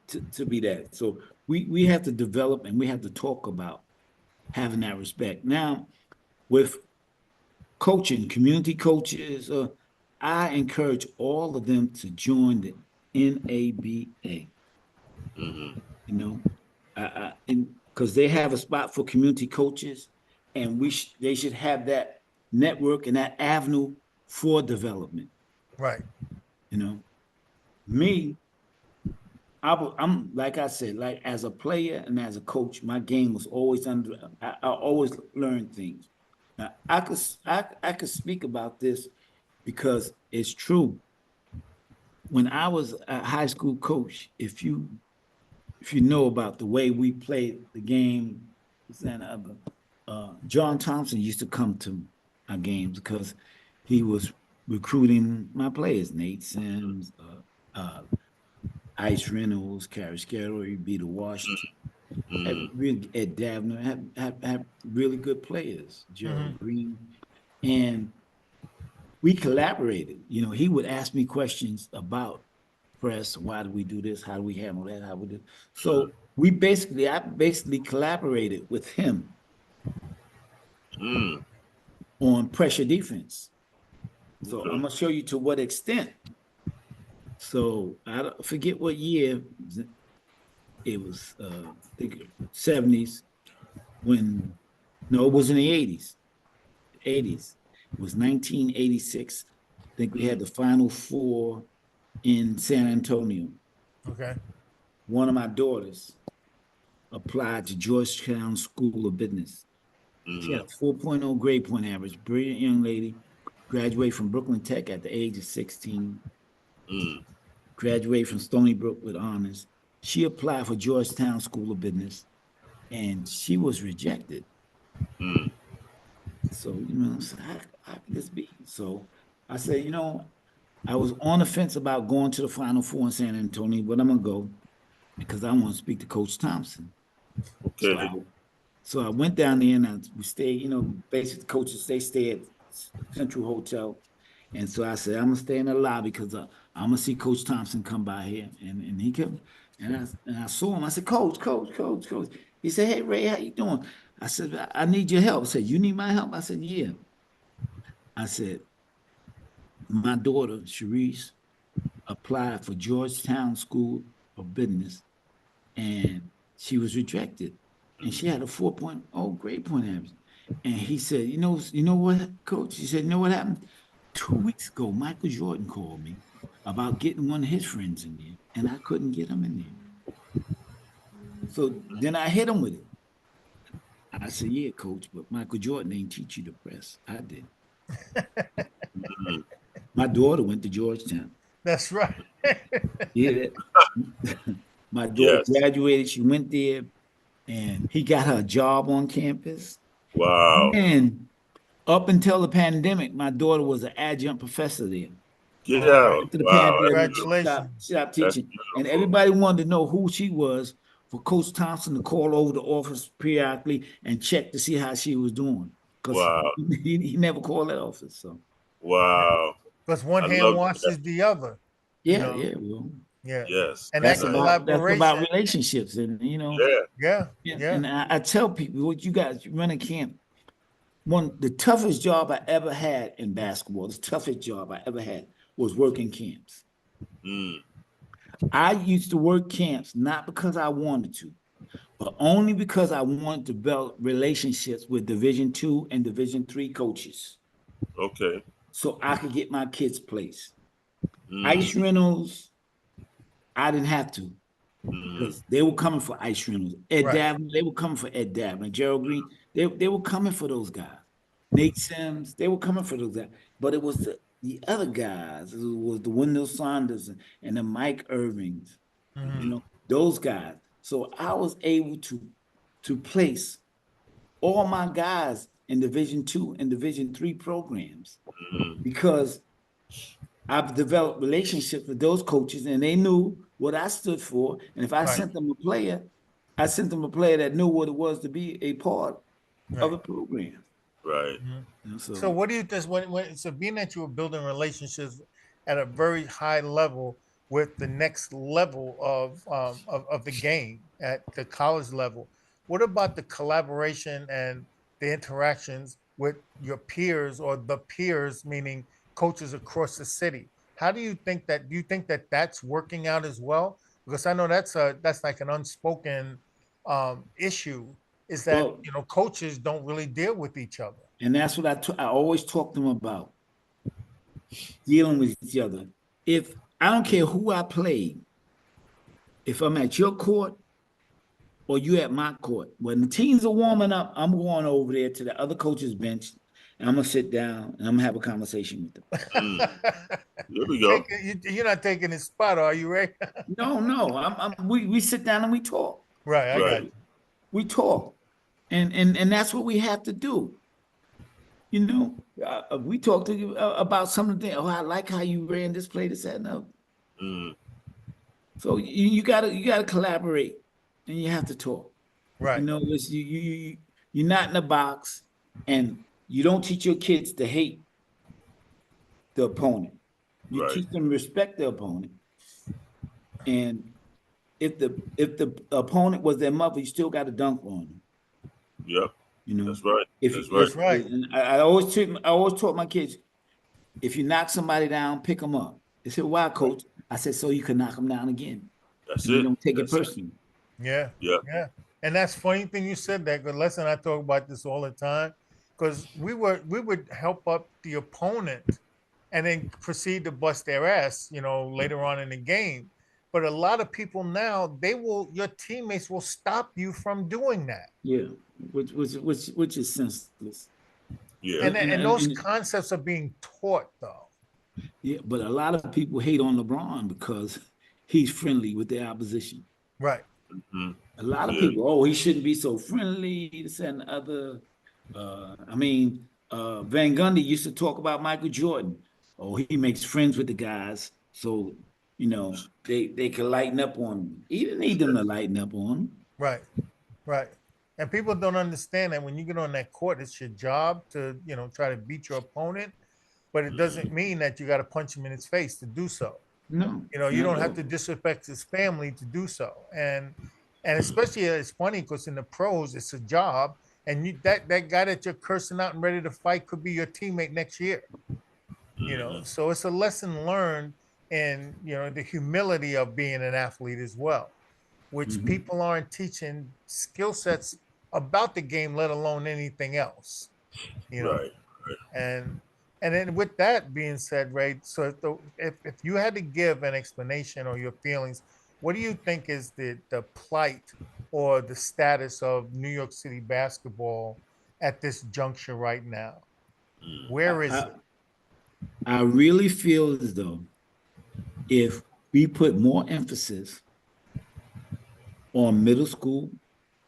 to be that. So we have to develop and we have to talk about having that respect. Now, with coaching, community coaches, I encourage all of them to join the NABA. Mhm. You know, because they have a spot for community coaches, and they should have that network and that avenue for development. right, You know, me, I'm like I said, like as a player and as a coach, my game was always under. I always learned things. Now I could speak about this because it's true. When I was a high school coach, if you know about the way we played the game, and John Thompson used to come to our games because he was recruiting my players, Nate Sims, Ice Reynolds, Carrie Scarrow, Peter Washington, had Mhm. really Ed Davner, had really good players, mm-hmm, Gerald Green, and we collaborated. You know, he would ask me questions about press. Why do we do this? How do we handle that? How we do? So I basically collaborated with him Mm. on pressure defense. So I'm Okay. gonna show you to what extent. So I forget what year it was. I think '70s when no, it was in the '80s. '80s. It was 1986. I think we had the Final Four in San Antonio. okay, One of my daughters applied to Georgetown School of Business. She had Mhm. a 4.0 grade point average, brilliant young lady, graduated from Brooklyn Tech at the age of 16, Mm. graduated from Stony Brook with honors. She applied for Georgetown School of Business and she was rejected. Mm. So, how could this be? So I said, I was on the fence about going to the Final Four in San Antonio, but I'm going to go because I want to speak to Coach Thompson. So I Okay. So I went down there and we stayed, basically the coaches, they stay at Central Hotel. And so I said, I'm gonna stay in the lobby because I'm gonna see Coach Thompson come by here. And he came and I saw him. I said, Coach. He said, Hey Ray, how you doing? I said, I need your help. I said, You need my help? I said, Yeah. I said, my daughter, Sharice, applied for Georgetown School of Business and she was rejected. And she had a 4.0 grade point average. And he said, you know what, coach? He said, you know what happened? 2 weeks ago, Michael Jordan called me about getting one of his friends in there, and I couldn't get him in there. So then I hit him with it. I said, yeah, coach, but Michael Jordan ain't teach you to press. I did. Mhm. My daughter went to Georgetown. that's right. Yeah. My daughter Yes. graduated. She went there and he got her a job on campus. Wow. And up until the pandemic, my daughter was an adjunct professor there. Get All right, out. After the Wow. That's pandemic, beautiful. congratulations. stopped That's teaching. And beautiful. everybody wanted to know who she was for Coach Thompson to call over the office periodically and check to see how she was doing. Because Wow. he never called that office. So Wow. Because one I hand love that. washes the other, you yeah, know. yeah, well, Yeah, Yes. and That's that nice. that's about collaboration. relationships. And Yeah. Yeah, and, yeah, and I tell people what you guys run a camp. the toughest job I ever had in basketball, the toughest job I ever had was working camps. Mm. I used to work camps not because I wanted to, but only because I wanted to build relationships with Division II and Division III coaches, Okay. so I could get my kids placed. Mm. Ice rentals, I didn't have to, Mm. because they were coming for ice rentals. Ed Right. Davin, they were coming for Ed Davin. Gerald Green, they were coming for those guys. Nate Sims, they were coming for those guys. But it was the other guys, it was the Wendell Saunders and the Mike Irvings, Mhm. those guys. So I was able to place all my guys in Division II and Division III programs, Mm. because I've developed relationships with those coaches and they knew what I stood for. And if I Right. sent them a player, I sent them a player that knew what it was to be a part of Right. a program. Right. So what do you just so being that you were building relationships at a very high level with the next level of the game at the college level, what about the collaboration and the interactions with your peers or the peers, meaning coaches across the city? How do you think that? Do you think that that's working out as well? Because I know that's like an unspoken issue. Is that Well, coaches don't really deal with each other. and that's what I always talk to them about, dealing with each other. If I don't care who I play, if I'm at your court or you at my court, when the teams are warming up, I'm going over there to the other coach's bench and I'm gonna sit down and I'm gonna have a conversation with them. Mm. There we go. You're not taking his spot, are you, Ray? No, we sit down and we talk. Right, I got Right. you. We talk. And that's what we have to do. We talked to you about some of the things. Oh, I like how you ran this play, this, that, and other. Mm. So you gotta collaborate and you have to talk. Right, You're not in a box, and you don't teach your kids to hate the opponent. You Right. teach them to respect the opponent. And if the opponent was their mother, you still got to dunk on them. Yep. You know, That's right. if That's right. if that's right. and I always taught my kids, if you knock somebody down, pick them up. They said, "Why, coach?" I said, "So you can knock them down again, That's and you it. don't take it That's it. personally." Yeah, Yeah. yeah. And that's funny thing you said that, because Les and I talk about this all the time. Because we would help up the opponent and then proceed to bust their ass, later on in the game. But a lot of people now, your teammates will stop you from doing that. Yeah, which is senseless. Yeah. And those concepts are being taught though. Yeah, but a lot of people hate on LeBron because he's friendly with the opposition. Right. Mm. A lot of Yeah. people, oh, he shouldn't be so friendly, this and the other. Van Gundy used to talk about Michael Jordan. Oh, he makes friends with the guys, so they can lighten up on him. He didn't need them to lighten up on him. Right. Right. And people don't understand that when you get on that court, it's your job to, try to beat your opponent, but it doesn't mean that you got to punch him in his face to do so. No, You not don't at have all. to disrespect his family to do so. And especially it's funny because in the pros, it's a job, and that guy that you're cursing out and ready to fight could be your teammate next year. Mm. So it's a lesson learned in the humility of being an athlete as well, which Mhm. people aren't teaching skill sets about the game, let alone anything else. You know, Right. and and then with that being said, Ray, so if you had to give an explanation or your feelings, what do you think is the plight or the status of New York City basketball at this juncture right now? Mm. Where I, is I it? I really feel as though if we put more emphasis on middle school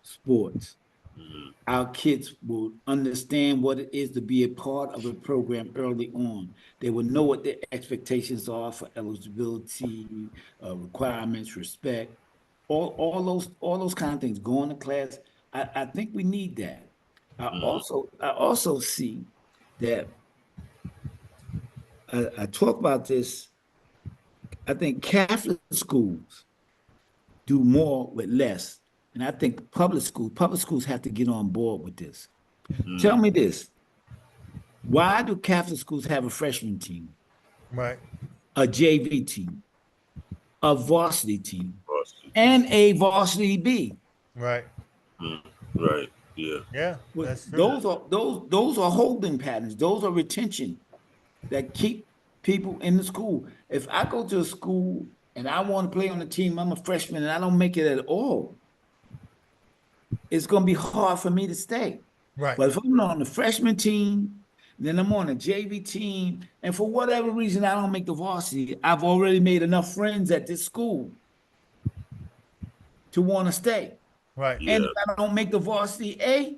sports, Mm. our kids will understand what it is to be a part of a program early on. They will know what their expectations are for eligibility, requirements, respect, all those kind of things. Going to class, I think we need that. Mm. I also see that I talk about this. I think Catholic schools do more with less. And I think public schools have to get on board with this. Tell Mm. me this. Why do Catholic schools have a freshman team, Right. a JV team, a varsity team, Varsity. and a varsity B? Right. Mm, right. Yeah. Yeah, Well, that's true. those are holding patterns. Those are retention that keep people in the school. If I go to a school and I want to play on the team, I'm a freshman and I don't make it at all, it's going to be hard for me to stay. Right. But if I'm on the freshman team, then I'm on a JV team, and for whatever reason I don't make the varsity, I've already made enough friends at this school to want to stay. Right. And Yeah. if I don't make the varsity A,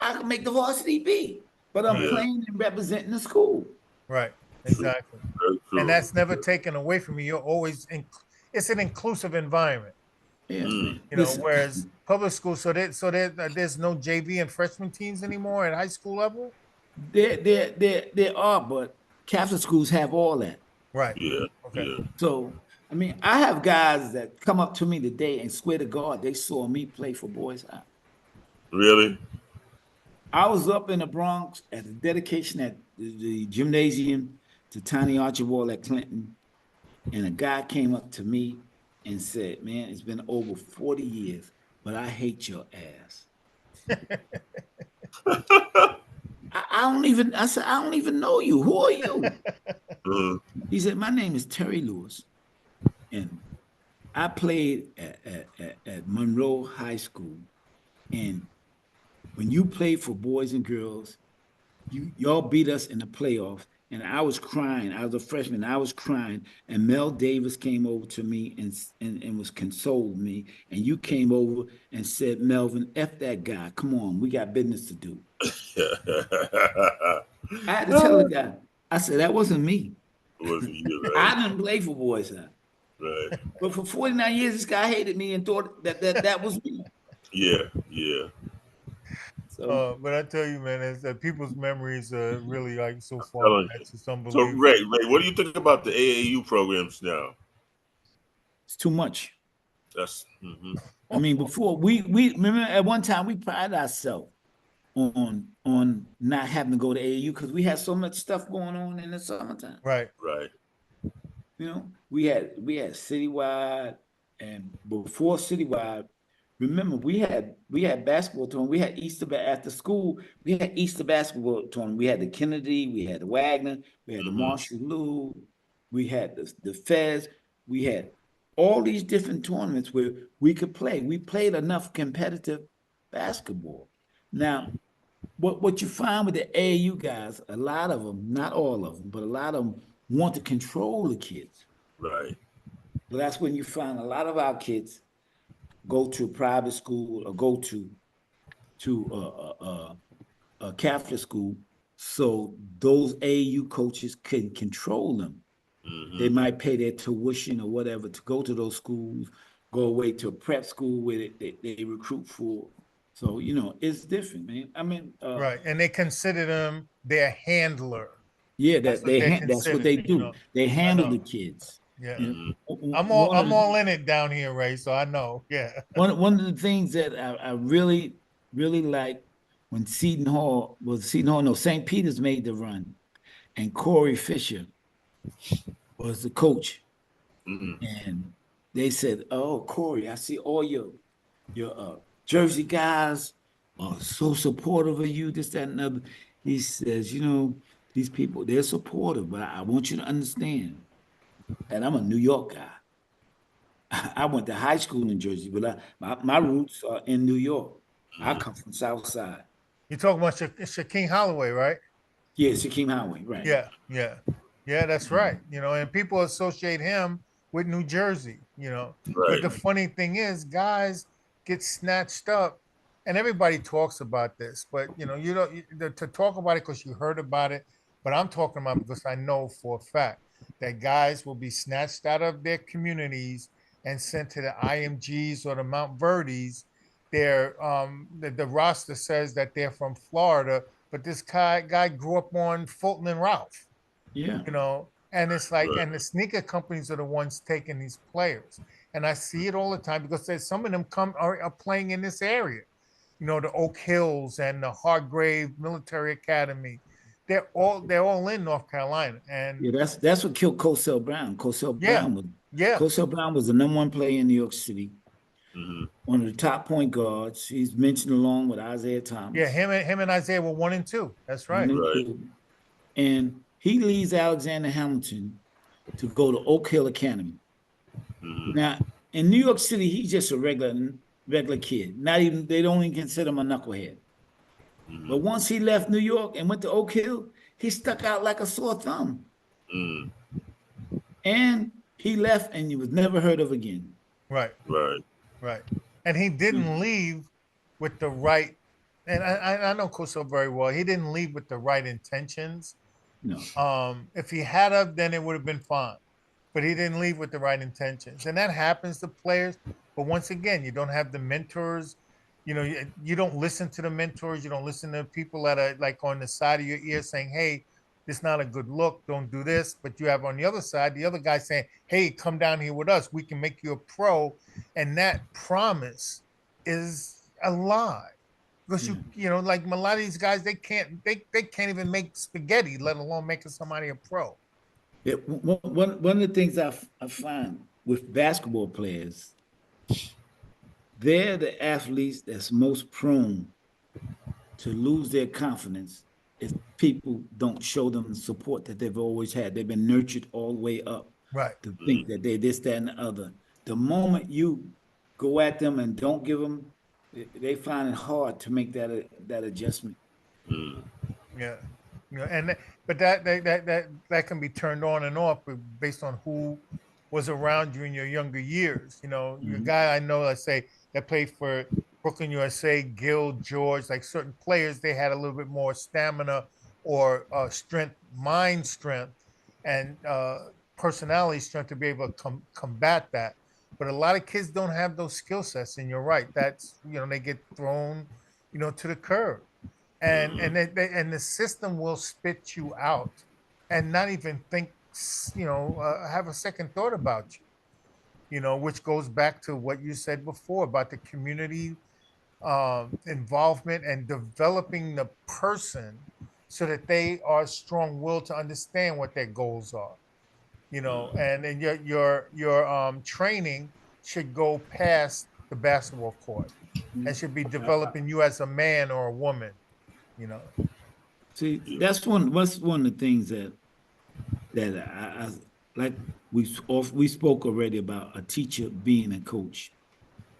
I can make the varsity B. But I'm Right. Yeah. playing and representing the school. Right. True. Exactly. Very And true. that's never taken away from you. You're always it's an inclusive environment, Yeah, Mm. man. you know, Listen, whereas public school, there's no JV and freshman teams anymore at high school level. there are, but Catholic schools have all that. Right. Yeah. Okay. Yeah. So, I mean, I have guys that come up to me today and swear to God they saw me play for Boys High. Really? I was up in the Bronx at the dedication at the gymnasium to Tiny Archibald at Clinton, and a guy came up to me and said, "Man, it's been over 40 years, but I hate your ass." I said, I don't even know you. Who are you? Mm. He said, my name is Terry Lewis, and I played at Monroe High School. And when you played for boys and girls, y'all beat us in the playoffs. And I was crying. I was a freshman. I was crying. And Mel Davis came over to me and was consoled me. And you came over and said, Melvin, F that guy. Come on, we got business to do. I had to tell the guy, I said, that wasn't me. Wasn't you, right? I didn't play for Boys High. Right. But for 49 years, this guy hated me and thought that was me. Yeah. Yeah. So But I tell you, man, is that people's memories are really like so far Telling you. fetched. It's So, unbelievable. Ray, what do you think about the AAU programs now? it's too much. That's I mean, before we remember at one time we pride ourselves on not having to go to AAU because we had so much stuff going on in the summertime. Right. right. You know, we had citywide, and before citywide, remember we had basketball tournament. We had after school. We had Easter basketball tournament. We had the Kennedy, we had the Wagner, we had the Mhm. Marshall Lou, we had the Fez. We had all these different tournaments where we could play. We played enough competitive basketball. Now, what you find with the AAU guys, a lot of them, not all of them, but a lot of them want to control the kids. Right. So that's when you find a lot of our kids go to a private school or go to a Catholic school, so those AAU coaches can control them. They Mm-hmm. might pay their tuition or whatever to go to those schools, go away to a prep school where they recruit for. So, it's different, man. I mean, Right. And they consider them their handler. yeah, That's what they're that's what considered. they do. They I handle know. the kids. Yeah. And Mm-hmm. I'm all in it down here, Ray. So I know. Yeah. one of the things that I really really like when Seton Hall, no, St. Peter's made the run, and Corey Fisher was the coach, Mm-hmm. and they said, "Oh, Corey, I see all your Jersey guys are so supportive of you, this, that, and other." He says, these people, they're supportive, but I want you to understand that I'm a New York guy. I went to high school in Jersey, but my roots are in New York. I come from South Side. You're talking about Shaquem Holloway, right? Yeah, Shaquem Highway, right. Yeah. Yeah. Yeah, that's right. And people associate him with New Jersey, But Right. the funny thing is, guys get snatched up, and everybody talks about this, but you don't to talk about it because you heard about it. But I'm talking about because I know for a fact that guys will be snatched out of their communities and sent to the IMGs or the Mount Verdes. The roster says that they're from Florida, but this guy grew up on Fulton and Ralph, Yeah. and it's like, Right. and the sneaker companies are the ones taking these players. And I see it all the time because there's some of them are playing in this area, the Oak Hills and the Hargrave Military Academy. they're all in North Carolina. And Yeah, that's what killed Cosell Brown. yeah, yeah, Cosell Brown was the #1 player in New York City, Mm-hmm. one of the top point guards. He's mentioned along with Isaiah yeah. Thomas, Him and Isaiah were 1 and 2. That's one right. and Right. two. And he leaves Alexander Hamilton to go to Oak Hill Academy. Mm-hmm. Now, in New York City, he's just a regular kid. Not even they don't even consider him a knucklehead. Mm-hmm. But once he left New York and went to Oak Hill, he stuck out like a sore thumb. Mm-hmm. And he left and he was never heard of again. Right, Right. right. And he didn't leave with the right. And I know Coso very well. He didn't leave with the right intentions. No. If he had of, then it would have been fine. But he didn't leave with the right intentions, and that happens to players. But once again, you don't have the mentors. You don't listen to the mentors. You don't listen to people that are like on the side of your ear saying, "Hey, this is not a good look. Don't do this." But you have on the other side the other guy saying, "Hey, come down here with us. We can make you a pro." And that promise is a lie because like a lot of these guys, they can't even make spaghetti, let alone making somebody a pro. Yeah, one of the things I find with basketball players, they're the athletes that's most prone to lose their confidence if people don't show them the support that they've always had. They've been nurtured all the way up Right. to think that they this, that, and the other. The moment you go at them and don't give them, they find it hard to make that adjustment. Mm-hmm. Yeah. But that can be turned on and off based on who was around you in your younger years. Your guy I know, let's say, that played for Brooklyn USA, Gil, George, like certain players, they had a little bit more stamina or strength, mind strength, and personality strength to be able to combat that. But a lot of kids don't have those skill sets, and you're right. That's they get thrown, to the curb, and the system will spit you out, and not even think, have a second thought about you. Which goes back to what you said before about the community involvement and developing the person so that they are strong-willed to understand what their goals are. And then your training should go past the basketball court and should be developing you as a man or a woman. You know. See, that's one of the things that I like. We spoke already about a teacher being a coach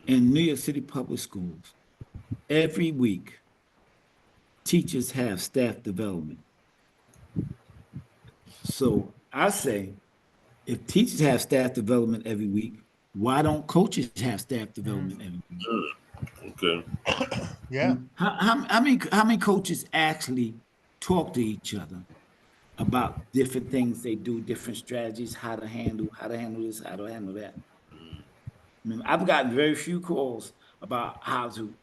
in New York City public schools. Every week, teachers have staff development. So I say, if teachers have staff development every week, why don't coaches have staff development every week? Okay. Yeah. How many coaches actually talk to each other about different things they do, different strategies, how to handle this, how to handle that? I mean, I've gotten very few calls about how to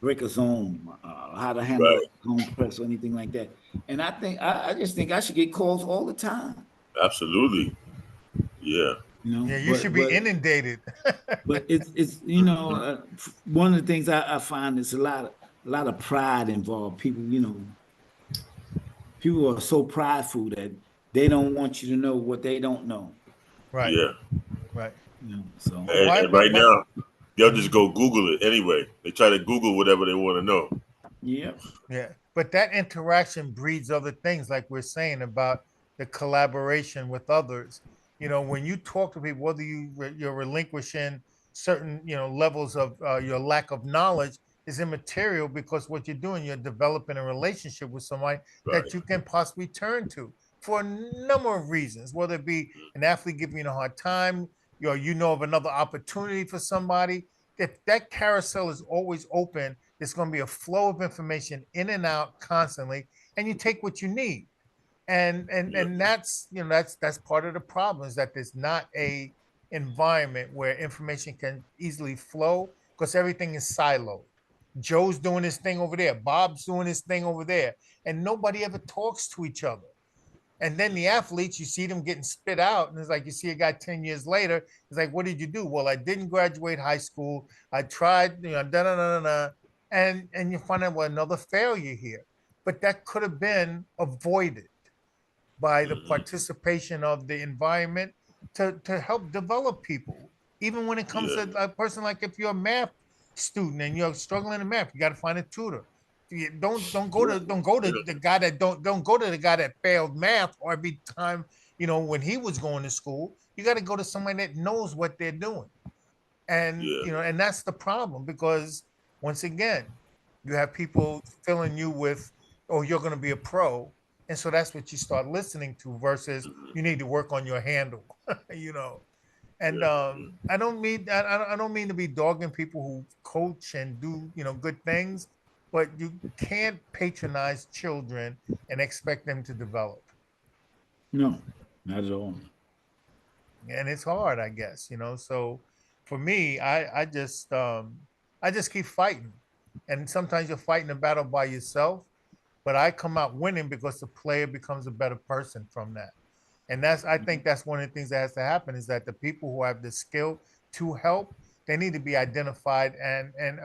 break a zone, how to handle Right. a zone press or anything like that. And I just think I should get calls all the time. Absolutely. Yeah. Yeah, you should be inundated. But it's one of the things I find is a lot of pride involved. People are so prideful that they don't want you to know what they don't know. Right. Yeah. Right. So And right now, they'll just go Google it anyway. They try to Google whatever they want to know. yeah. Yeah. But that interaction breeds other things, like we're saying about the collaboration with others. When you talk to people, whether you're relinquishing certain, levels of your lack of knowledge is immaterial, because what you're doing, you're developing a relationship with somebody Right. that you can possibly turn to for a number of reasons, whether it be an athlete giving you a hard time, of another opportunity for somebody. If that carousel is always open, there's going to be a flow of information in and out constantly, and you take what you need. And that's part of the problem, is that there's not a environment where information can easily flow, because everything is siloed. Joe's doing his thing over there, Bob's doing his thing over there, and nobody ever talks to each other. And then the athletes, you see them getting spit out, and it's like you see a guy 10 years later. It's like, what did you do? Well, I didn't graduate high school. I tried, da da da da, and you find out, well, another failure here. but that could have been avoided by the participation of the environment to help develop people. Even when it comes Yeah. to a person, like if you're a math student and you're struggling in math, you got to find a tutor. Don't go to Yeah. the guy that don't go to the guy that failed math or every time, when he was going to school. You got to go to somebody that knows what they're doing. And Yeah. and that's the problem, because once again, you have people filling you with, oh, you're going to be a pro, and so that's what you start listening to, versus you need to work on your handle. you know and Yeah. I don't mean to be dogging people who coach and do good things, but you can't patronize children and expect them to develop. No, not at all. And it's hard, I guess. So for me, I just keep fighting. And sometimes you're fighting a battle by yourself, but I come out winning because the player becomes a better person from that. And I think that's one of the things that has to happen, is that the people who have the skill to help, they need to be identified and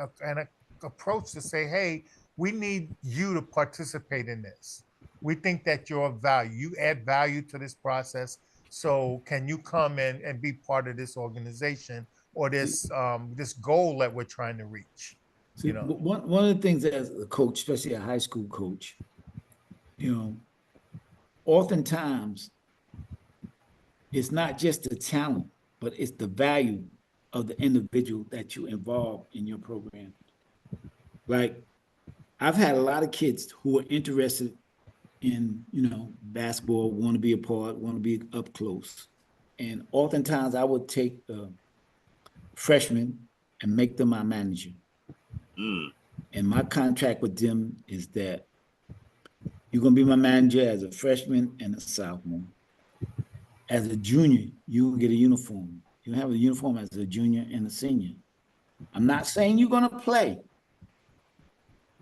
approached to say, hey, we need you to participate in this. We think that you're of value. You add value to this process. So can you come in and be part of this organization, or See, this goal that we're trying to reach? see, You know. one of the things as a coach, especially a high school coach, you know, oftentimes it's not just the talent, but it's the value of the individual that you involve in your program. Like I've had a lot of kids who are interested in, basketball, want to be a part, want to be up close. And oftentimes I would take freshmen and make them my manager. Mm. And my contract with them is that you're going to be my manager as a freshman and a sophomore. As a junior, you will get a uniform. You have a uniform as a junior and a senior. I'm not saying you're going to play,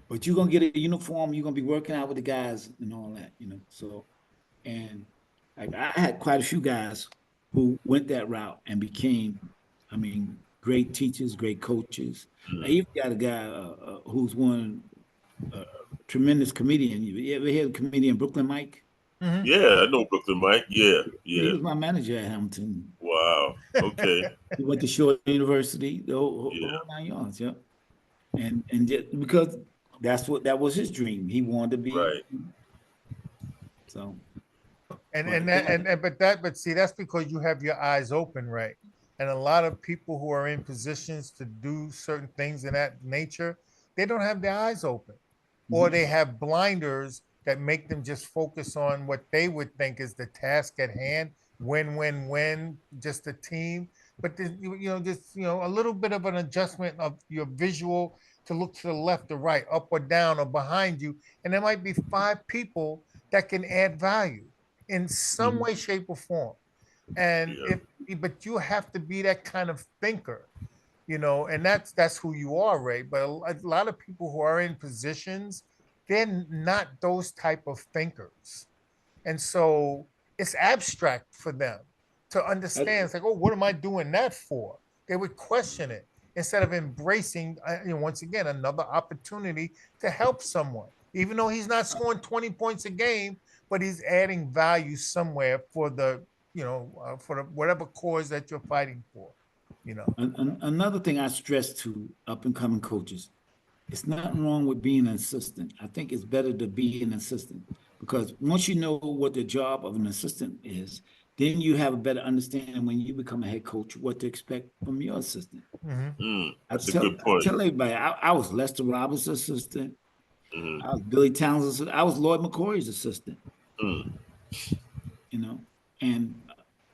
but you're going to get a uniform. You're going to be working out with the guys and all that. So, and like I had quite a few guys who went that route and became, great teachers, great coaches. I even got a guy who's one tremendous comedian. You ever hear the comedian Brooklyn Mike? Mhm. Yeah, I know Brooklyn Mike. Yeah, Yeah, he yeah. was my manager at Hamilton. Wow. Okay. He went to Short University, the Yeah. whole 9 yards, yeah. And just because that was his dream. He wanted to be Right. so. and But and that and but see, that's because you have your eyes open, right? And a lot of people who are in positions to do certain things in that nature, they don't have their eyes open, or they have blinders that make them just focus on what they would think is the task at hand, win, just a team. But just a little bit of an adjustment of your visual to look to the left or right, up or down or behind you, and there might be five people that can add value in some Mhm. way, shape, or form. And Yeah. if but you have to be that kind of thinker, and that's who you are, Ray. But a lot of people who are in positions, they're not those type of thinkers. And so it's abstract for them to understand. It's like, oh, what am I doing that for? They would question it instead of embracing, once again, another opportunity to help someone. Even though he's not scoring 20 points a game, but he's adding value somewhere for for whatever cause that you're fighting for. You know. Another thing I stress to up and coming coaches, it's nothing wrong with being an assistant. I think it's better to be an assistant because once you know what the job of an assistant is, then you have a better understanding when you become a head coach what to expect from your assistant. Mm-hmm. That's a good I point. tell everybody, I was Lester Roberts' assistant. Mm-hmm. I was Billy Townsend's assistant. I was Lloyd McCoy's assistant. Mm. You know, and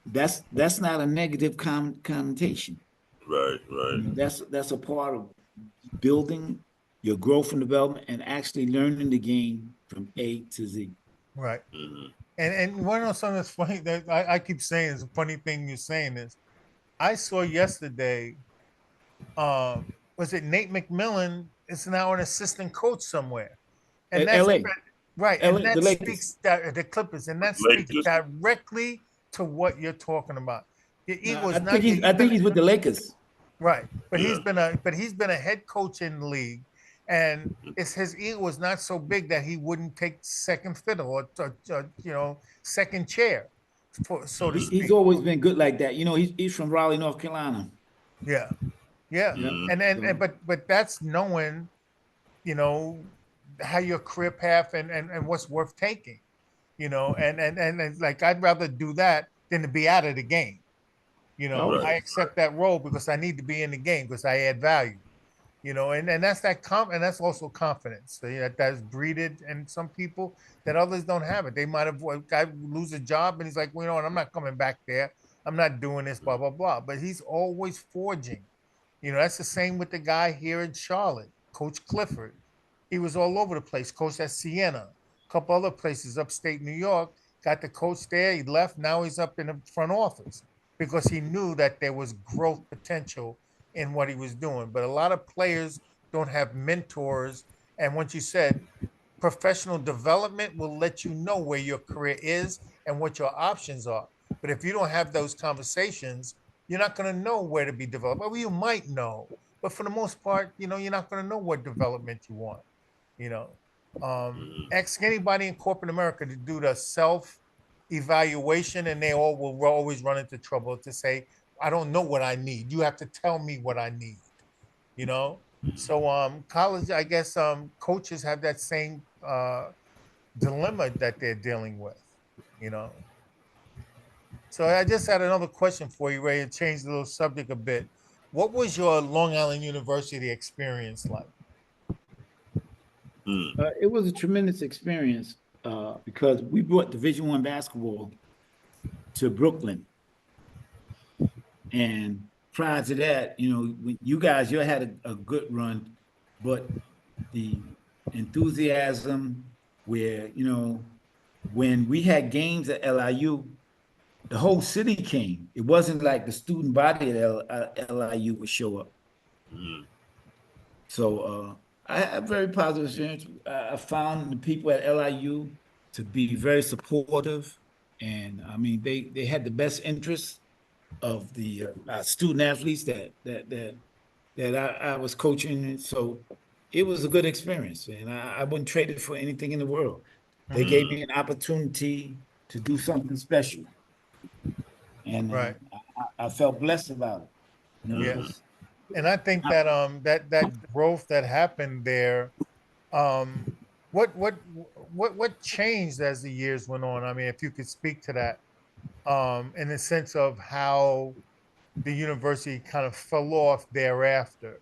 that's not a negative connotation. Right. Right. That's a part of building your growth and development and actually learning the game from A to Z. Right. Mm-hmm. And one of something that's funny that I keep saying is a funny thing you're saying is I saw yesterday, was it Nate McMillan is now an assistant coach somewhere. And that's LA, right. And LA, the that Lakers. speaks that the Clippers, and that speaks Lakers. directly to what you're talking about. The No, Eagles not I think he's with the Lakers. right, but Yeah. he's been a head coach in the league. And it's his ego was not so big that he wouldn't take second fiddle or second chair, for so to He's speak. always been good like that. You know, he's from Raleigh, North Carolina. Yeah, yeah. Yeah. And but that's knowing, you know, how your career path and what's worth taking, and like I'd rather do that than to be out of the game. Oh, I Right. accept that role because I need to be in the game because I add value. And that's and that's also confidence that's breeded in some people that others don't have it. They might have a guy lose a job and he's like, well, what, I'm not coming back there. I'm not doing this, blah blah blah. But he's always forging. That's the same with the guy here in Charlotte, Coach Clifford. He was all over the place. Coached at Siena, a couple other places upstate New York. Got the coach there. He left. Now he's up in the front office because he knew that there was growth potential in what he was doing. But a lot of players don't have mentors. And once you said professional development will let you know where your career is and what your options are. But if you don't have those conversations, you're not going to know where to be developed. Or you might know, but for the most part, you're not going to know what development you want. You know, ask anybody in corporate America to do the self evaluation, and they all will always run into trouble to say, "I don't know what I need. You have to tell me what I need." You know, so college, I guess, coaches have that same dilemma that they're dealing with. You know, so I just had another question for you, Ray, and change the little subject a bit. What was your Long Island University experience like? Mm. it was a tremendous experience because we brought Division I basketball to Brooklyn, and prior to that, when you had a good run, but the enthusiasm where when we had games at LIU, the whole city came. It wasn't like the student body at LIU would show up. Mm. So I had a very positive experience. I found the people at LIU to be very supportive, and I mean they had the best interests of the student athletes that I was coaching. And so it was a good experience, and I wouldn't trade it for anything in the world. They Mm-hmm. gave me an opportunity to do something special, and Right. I felt blessed about it. It Yeah. was. And I think that that growth that happened there, um, what changed as the years went on? I mean, if you could speak to that, in the sense of how the university kind of fell off thereafter.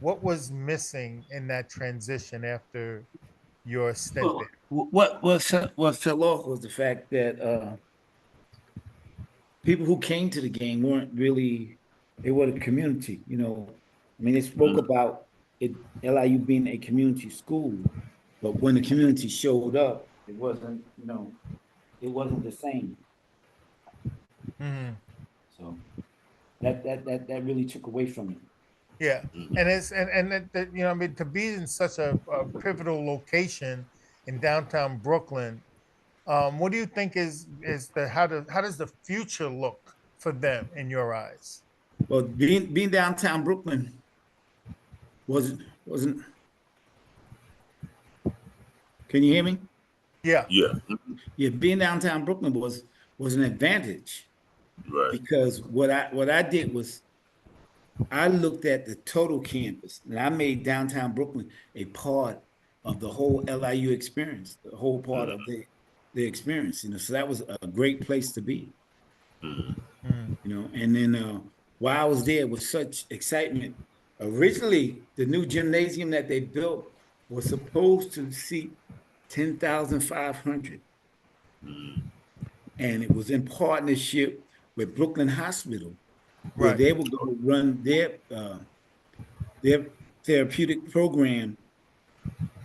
What was missing in that transition after your stint Well, there? what fell off was the fact that people who came to the game weren't really, they were the community. I mean, they spoke Mm. about it, LIU being a community school, but when the community showed up, it wasn't the same. Mm-hmm. So that really took away from it. Yeah, Mm. and I mean, to be in such a pivotal location in downtown Brooklyn, what do you think is the how does the future look for them in your eyes? Well, being downtown Brooklyn wasn't. Can you hear me? Yeah, Yeah. Yeah, being downtown Brooklyn was an advantage Right. because what I did was I looked at the total campus and I made downtown Brooklyn a part of the whole LIU experience, the whole part of the experience. So that was a great place to be. Mm. And then while I was there with such excitement, originally the new gymnasium that they built was supposed to seat 10,500, Mm. and it was in partnership with Brooklyn Hospital, where right, they were going to run their therapeutic program,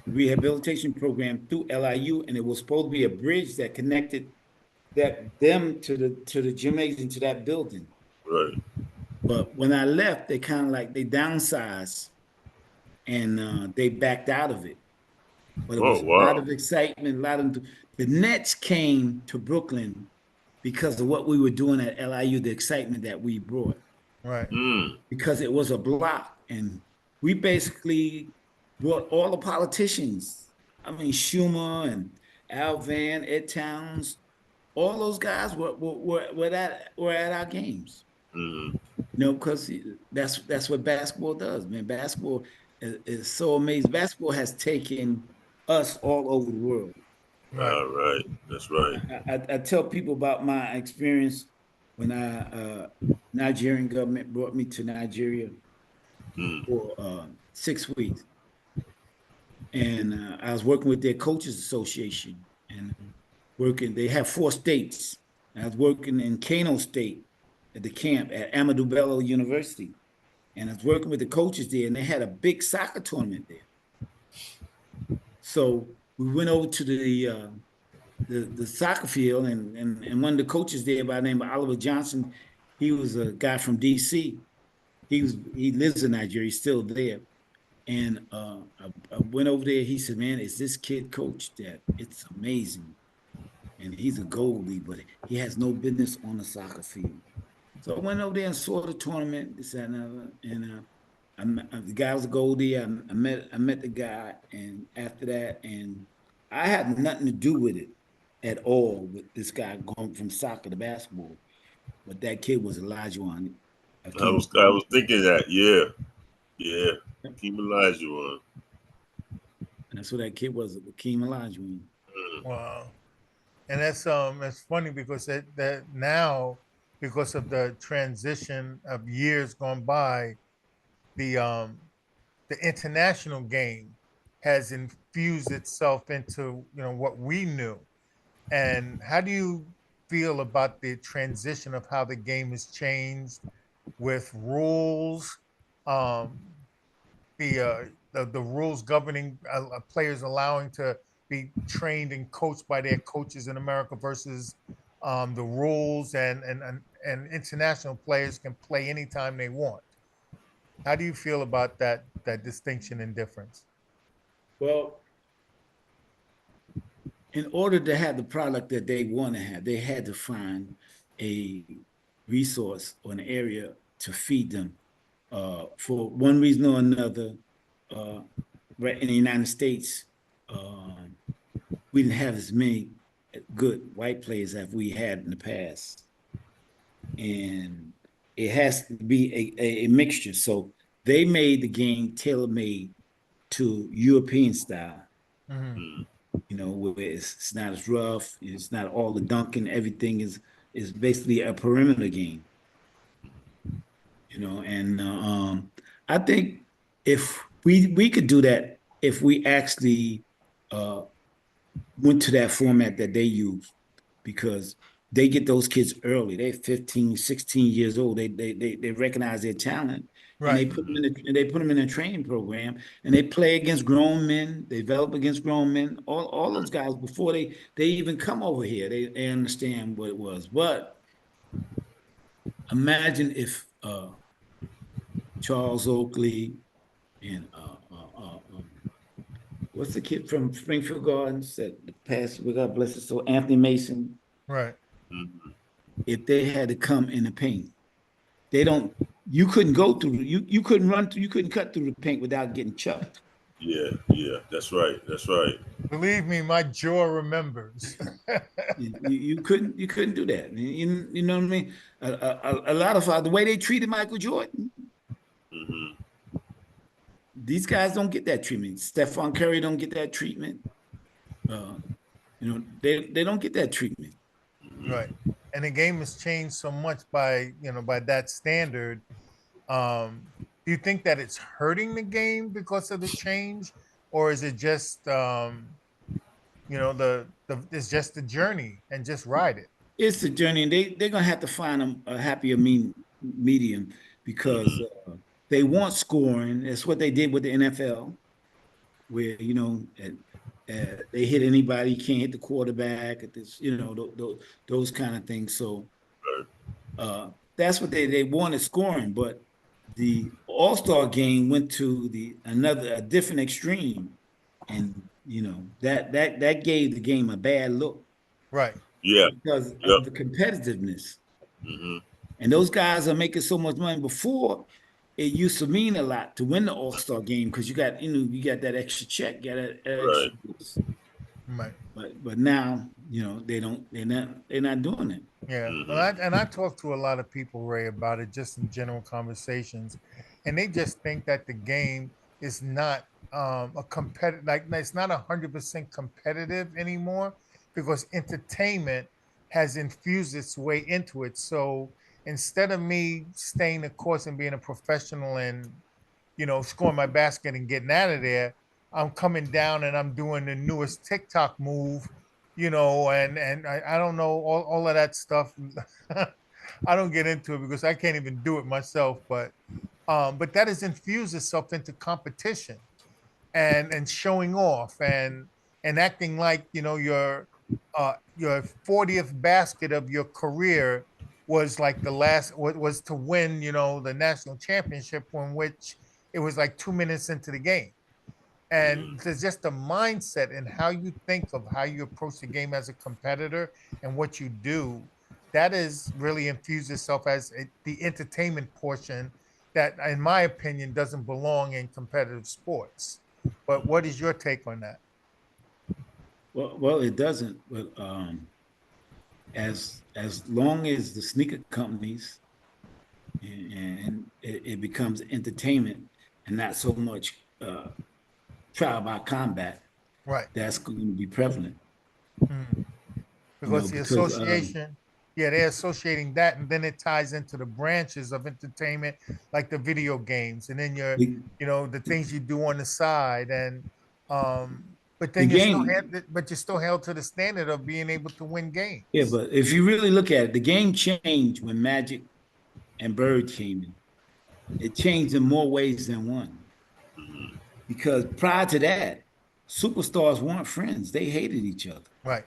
rehabilitation program through LIU, and it was supposed to be a bridge that connected them to the gymnasium, to that building. Right. But when I left, they kind of like they downsized and they backed out of it. But it Oh was a lot wow. of excitement, a lot of the Nets came to Brooklyn because of what we were doing at LIU, the excitement that we brought, right, Mm. because it was a block, and we basically brought all the politicians. I mean, Schumer and Al Van, Ed Towns, all those guys were at our games. Mm-hmm. Because that's what basketball does, man. Basketball is so amazing. Basketball has taken us all over the world. Right. All right. That's right. I tell people about my experience when Nigerian government brought me to Nigeria Mm. for 6 weeks, and I was working with their coaches association and working. They have 4 states. I was working in Kano State at the camp at Amadou Bello University, and I was working with the coaches there, and they had a big soccer tournament there. So we went over to the soccer field, and one of the coaches there by the name of Oliver Johnson, he was a guy from DC. He lives in Nigeria, he's still there. And I went over there. He said, "Man, is this kid coach that it's amazing?" And he's a goalie, but he has no business on the soccer field. So I went over there and saw the tournament, this, that, and other. And the guy was a goalie. I met the guy, and after that, and I had nothing to do with it at all with this guy going from soccer to basketball. But that kid was Elijah on I was thinking that. Yeah. Yeah. Keep Elijah on. That's what that kid was, Akeem Olajuwon. Wow. And that's funny because that now, because of the transition of years gone by, the international game has infused itself into what we knew. And how do you feel about the transition of how the game has changed with rules, um, the rules governing players allowing to be trained and coached by their coaches in America versus the rules and international players can play anytime they want. How do you feel about that distinction and difference? Well, in order to have the product that they want to have, they had to find a resource or an area to feed them. For one reason or another, right in the United States, we didn't have as many good white players as we had in the past. And it has to be a mixture. So they made the game tailor-made to European style. Mm-hmm. Mm. Where it's not as rough, it's not all the dunking, everything is basically a perimeter game. And I think if we could do that, if we actually went to that format that they use, because they get those kids early. They're 15, 16 years old. They recognize their talent, and Right. they put them in a training program, and they play against grown men. They develop against grown men. All those guys before they even come over here, they understand what it was. But imagine if Charles Oakley and what's the kid from Springfield Gardens that passed? We God bless his soul, Anthony Mason. Right. Mm-hmm. If they had to come in the paint, they don't. You couldn't go through. You couldn't run through. You couldn't cut through the paint without getting chucked. Yeah. Yeah. That's right. That's right. Believe me, my jaw remembers. You couldn't. You couldn't do that. You know what I mean? A lot of the way they treated Michael Jordan. Mm-hmm. These guys don't get that treatment. Stephon Curry don't get that treatment. They don't get that treatment. Right. And the game has changed so much by that standard. Do you think that it's hurting the game because of the change, or is it just it's just the journey and just ride it? It's the journey, and they're gonna have to find a happier medium because Mm-hmm. they want scoring. That's what they did with the NFL, where they hit anybody, you can't hit the quarterback at this, those kind of things. So that's what they wanted scoring, but the All-Star game went to a different extreme, and that gave the game a bad look Right. Yeah. because Yep. of the competitiveness. Mm-hmm. And those guys are making so much money. Before, it used to mean a lot to win the All-Star game because you got, you got that extra check, you got that extra Right. boost. Right. But now, they're not doing it. Yeah. Well, Mm-hmm. I talk to a lot of people, Ray, about it just in general conversations, and they just think that the game is not a competitive, like it's not 100% competitive anymore because entertainment has infused its way into it. So instead of me staying the course and being a professional and scoring my basket and getting out of there, I'm coming down and I'm doing the newest TikTok move, and I don't know all of that stuff. I don't get into it because I can't even do it myself. But that has infused itself into competition and showing off and acting like your 40th basket of your career was like the last was to win the national championship, in which it was like 2 minutes into the game. And there's just a mindset and how you think of how you approach the game as a competitor and what you do that is really infused itself as the entertainment portion that, in my opinion, doesn't belong in competitive sports. But what is your take on that? Well, it doesn't. But as long as the sneaker companies and it becomes entertainment and not so much trial by combat, Right. that's going to be prevalent. Mhm. Because the Because association, yeah, they're associating that, and then it ties into the branches of entertainment, like the video games, and then the, the things you do on the side, and but the then game, you're still held to the standard of being able to win yeah, games. but if you really look at it, the game changed when Magic and Bird came in. It changed in more ways than one. Because prior to that, superstars weren't friends; they hated each other. Right.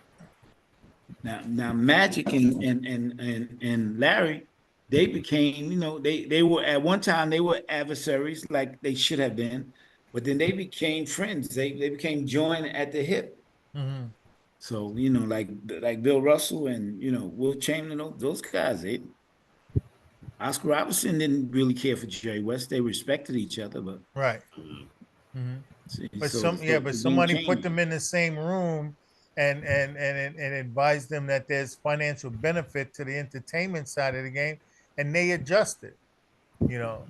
Now Magic and Larry, they became, they were at one time they were adversaries like they should have been, but then they became friends. They became joined at the hip. Hmm. So, like Bill Russell and Will Chamberlain, those guys, Oscar Robertson didn't really care for Jerry West. They respected each other, but Right. Hmm. see, But so but the game somebody put changed. them in the same room and advised them that there's financial benefit to the entertainment side of the game, and they adjusted. You know,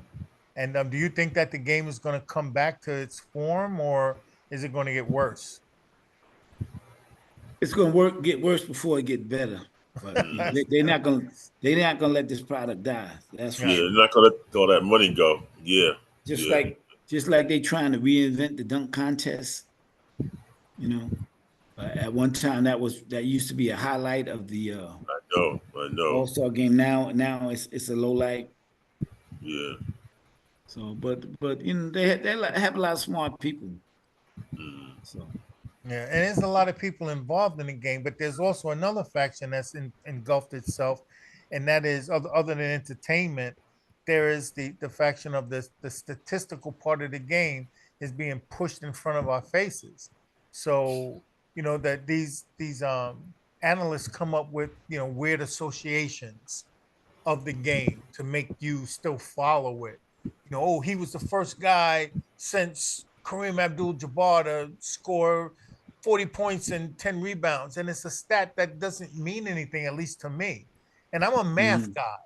and do you think that the game is going to come back to its form, or is it going to get worse? It's going to get worse before it get better. But Mm-hmm. they're not gonna let this product die. That's for Yeah, Right. sure. they're not gonna let all that money go. Yeah, Just yeah. like just like they trying to reinvent the dunk contest. You know, at one time that used to be a highlight of the I know. All-Star game. Now it's a low light. Yeah. So, but they have a lot of smart people. Mm-hmm. So Yeah, and there's a lot of people involved in the game, but there's also another faction that's engulfed itself, and that is other than entertainment, there is the faction of the statistical part of the game is being pushed in front of our faces. So that these analysts come up with weird associations of the game to make you still follow it. Oh, he was the first guy since Kareem Abdul-Jabbar to score 40 points and 10 rebounds. And it's a stat that doesn't mean anything, at least to me. And I'm a math mhm. guy,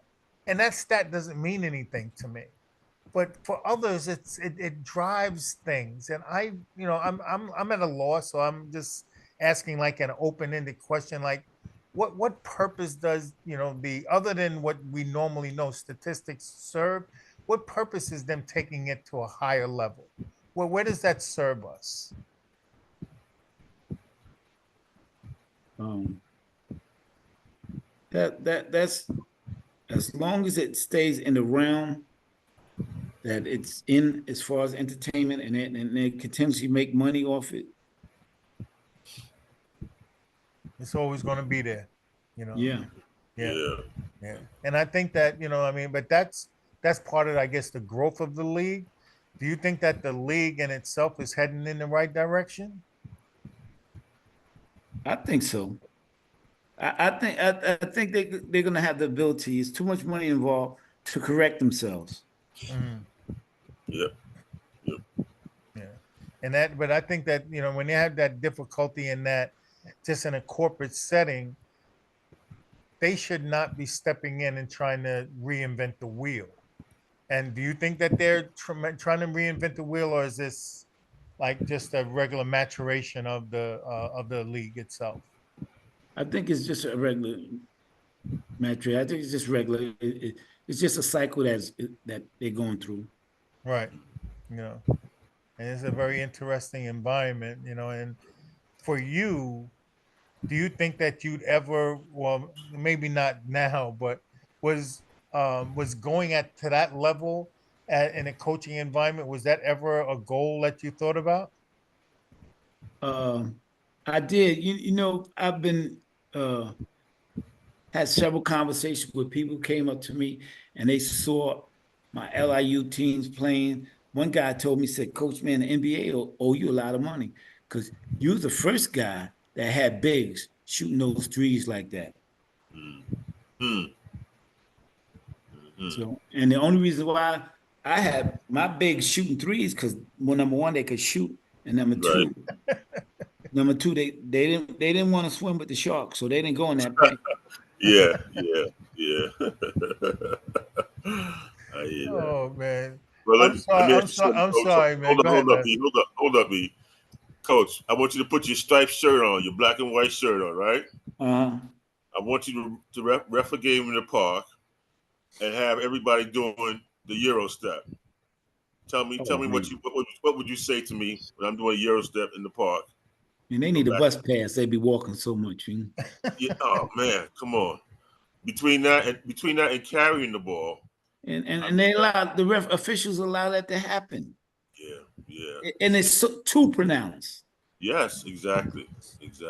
and that stat doesn't mean anything to me. But for others, it drives things. And I'm at a loss, so I'm just asking like an open-ended question, like what purpose does the other than what we normally know statistics serve? What purpose is them taking it to a higher level? Where does that serve us? um, that's as long as it stays in the realm that it's in as far as entertainment and they continuously make money off it. It's always going to be there, you know. Yeah. Yeah, Yeah. yeah. And I think that I mean, but that's part of, I guess, the growth of the league. Do you think that the league in itself is heading in the right direction? I think so. I think they're gonna have the ability. It's too much money involved to correct themselves. Mm-hmm. Yep. Yeah. And that, but I think that, when they have that difficulty in that, just in a corporate setting, they should not be stepping in and trying to reinvent the wheel. And do you think that they're trying to reinvent the wheel, or is this like just a regular maturation of the league itself? I think it's just a regular metric. I think it's just regular. It's just a cycle that they're going through. Right. And it's a very interesting environment, and for you, do you think that you'd ever, well, maybe not now, but was was going at to that level in a coaching environment, was that ever a goal that you thought about? Um, I did. I've been uh, had several conversations with people who came up to me and they saw my LIU teams playing. One guy told me, said, Coach, man, the NBA will owe you a lot of money because you was the first guy that had bigs shooting those threes like that. Mm. So, and the only reason why I had my bigs shooting threes because, well, number one, they could shoot, and Right. number two, they didn't want to swim with the sharks, so they didn't go in that paint. Yeah. I hear that. Oh man. Well, I'm let sorry. me I'm ask you sorry. something, I'm Coach. sorry, man. Go ahead, Hold up, man. E. Hold up, E. Coach, I want you to put your striped shirt on, your black and white shirt on, right? Uh-huh. I want you to ref a game in the park and have everybody doing the Euro step. Tell me Oh, what man. what would you say to me when I'm doing a Euro step in the park? And they Go need a back. bus pass. They be walking so much. Yeah, oh man, come on. Between that and carrying the ball, And, and, I and mean, they allow the ref officials allow that to happen. yeah. And it's too pronounced. Yes, exactly.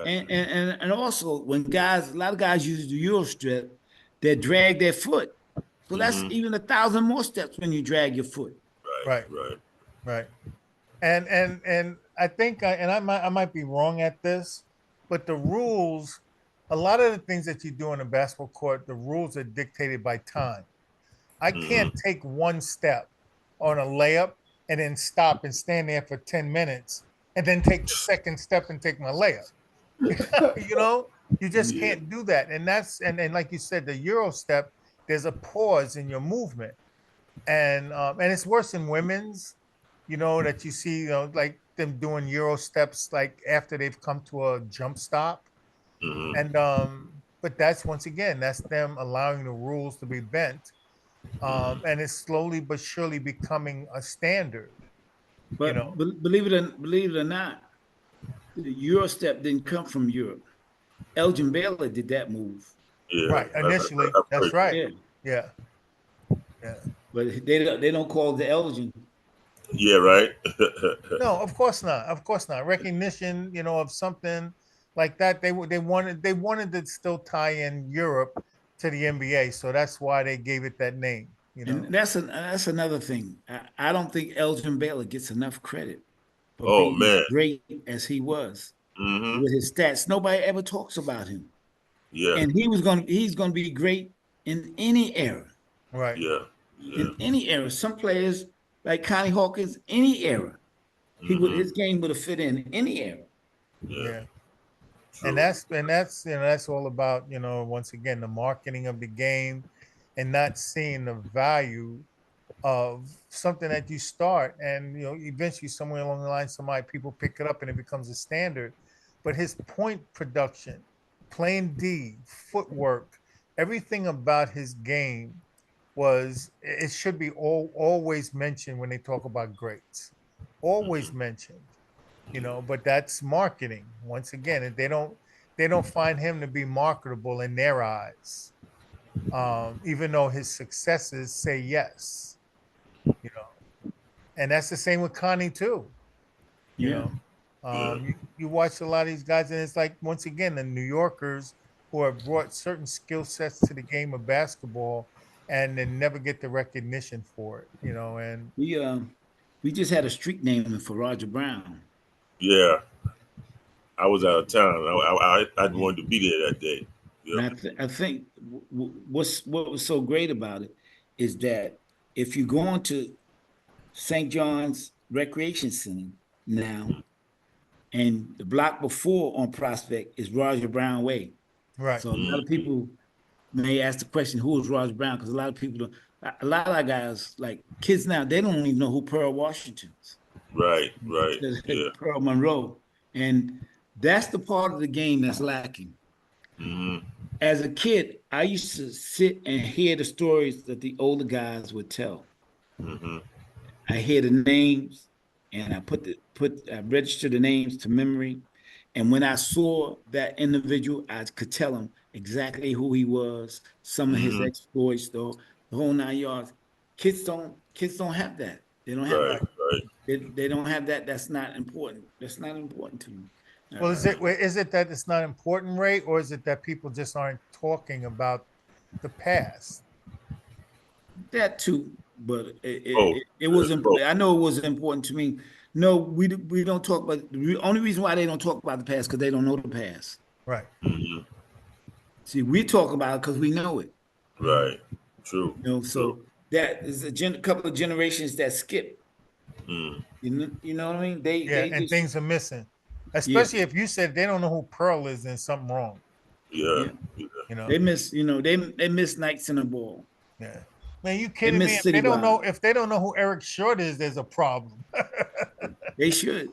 And also when a lot of guys use the Euro strip, they drag their foot. So that's Mm-hmm. even 1,000 more steps when you drag your foot. Right. Right. Right. And I think and I might be wrong at this, but the rules, a lot of the things that you do on a basketball court, the rules are dictated by time. I can't Mm-hmm. take one step on a layup and then stop and stand there for 10 minutes and then take the second step and take my layup. you know, you just Yeah. can't do that. And like you said, the Euro step, there's a pause in your movement. And it's worse in women's, that you see, like them doing Euro steps like after they've come to a jump stop. Mm-hmm. And but that's, once again, that's them allowing the rules to be bent. And it's slowly but surely becoming a standard, you know. But believe it or not, the Euro step didn't come from Europe. Elgin Baylor did that move. Yeah. Right. Initially, I've that's heard. right. Yeah. Yeah. Yeah. But they don't call it the Elgin. Yeah. Right. No, of course not. Of course not. Recognition, of something like that. They wanted to still tie in Europe to the NBA, so that's why they gave it that name. And that's another thing. I don't think Elgin Baylor gets enough credit for Oh being as man. great as he was Mm-hmm. with his stats. Nobody ever talks about him. Yeah. And he's gonna be great in any era. Right. Yeah. Yeah. In any era. Some players like Connie Hawkins, any era. Mm-hmm. His game would have fit in any era. Yeah. Yeah. And True. that's all about, once again, the marketing of the game and not seeing the value of something that you start, and eventually somewhere along the line people pick it up and it becomes a standard. But his point production, playing D, footwork, everything about his game, it should be always mentioned when they talk about greats, always mentioned, but that's marketing. Once again, they don't find him to be marketable in their eyes, even though his successes say yes, you know and that's the same with Connie too. You Yeah. know, Yeah. you watch a lot of these guys, and it's like, once again, the New Yorkers who have brought certain skill sets to the game of basketball, and then never get the recognition for it. And We just had a street naming for Roger Brown. Yeah. I was out of town. I Yeah. wanted to be there that day. And Yep. I think what was so great about it is that if you go into St. John's Recreation Center now, and the block before on Prospect is Roger Brown Way. Right. So a lot of people may ask the question, who is Roger Brown? Because a lot of people don't, a lot of guys, like kids now, they don't even know who Pearl Washington is. Right, right. Yeah. Pearl Monroe. And that's the part of the game that's lacking. Mm-hmm. As a kid, I used to sit and hear the stories that the older guys would tell. Mm-hmm. I hear the names, and I register the names to memory. And when I saw that individual, I could tell him exactly who he was, some of his Mm-hmm. exploits, though, the whole 9 yards. Kids don't have that. They don't have Right, Right. right. they don't have that. That's not important. That's not important to me. Well, is it that it's not important, Ray, or is it that people just aren't talking about the past? That too, but Both. it was It's both. I know it was important to me. No, we don't talk about the only reason why they don't talk about the past because they don't know the past. Right. Mm-hmm. See, we talk about it because we know it. Mhm. Right. True. True. So that is couple of generations that skip. Mm. You know what I mean? They Yeah, and just things are missing, yeah especially if you said they don't know who Pearl is, then something wrong. Yeah. yeah Yeah. You know? they miss they miss nights in the ball. Yeah. Man, you They kidding me? miss If they don't know, citywide. if they don't know who Eric Short is, there's a problem. They should.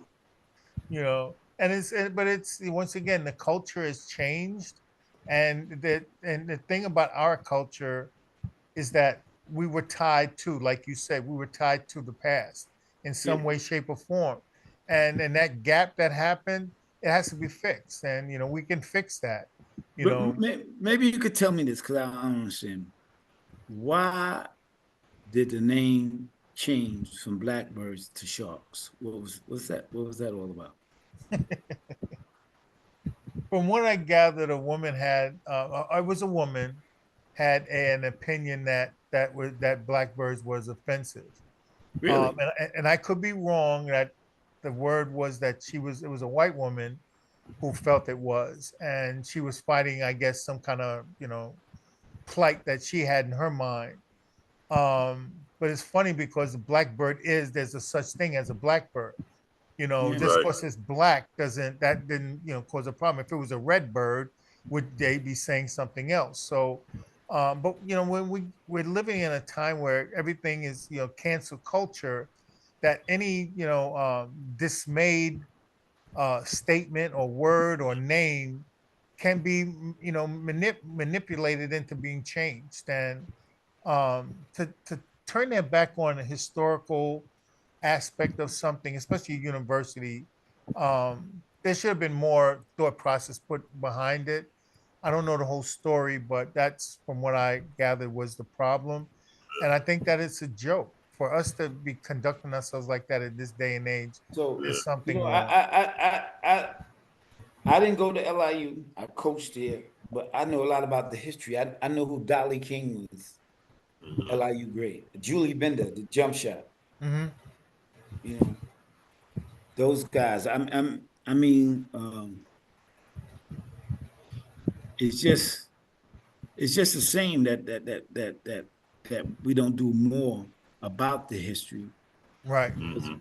And but it's once again the culture has changed, and the thing about our culture is that we were tied to, like you said, we were tied to the past in Yeah. some way, shape, or form, and that gap that happened, it has to be fixed, and we can fix that. You But know, maybe you could tell me this because I don't understand. Why did the name change from blackbirds to sharks? What's that? What was that all about? from what I gathered, a woman had, I was a woman, had an opinion that blackbirds was offensive. Really? And I could be wrong. That the word was that it was a white woman who felt it was, and she was fighting, I guess, some kind of plight that she had in her mind. But it's funny because the blackbird there's a such thing as a blackbird. Yeah. Just Right. because it's black didn't cause a problem. If it was a red bird, would they be saying something else? So, but when we're living in a time where everything is cancel culture, that any dismayed statement or word or name can be manipulated into being changed, and to turn that back on a historical aspect of something, especially a university, there should have been more thought process put behind it. I don't know the whole story, but that's from what I gathered was the problem. And I think that it's a joke for us to be conducting ourselves like that at this day and age. So There's you know, something I wrong. I I I I didn't go to LIU. I coached there, but I know a lot about the history. I know who Dolly King was. Mm-hmm. LIU great. Julie Bender, the jump shot. Hmm. You know those guys. I mean, it's just it's just a shame that we don't do more about the history. Right. Mm-hmm.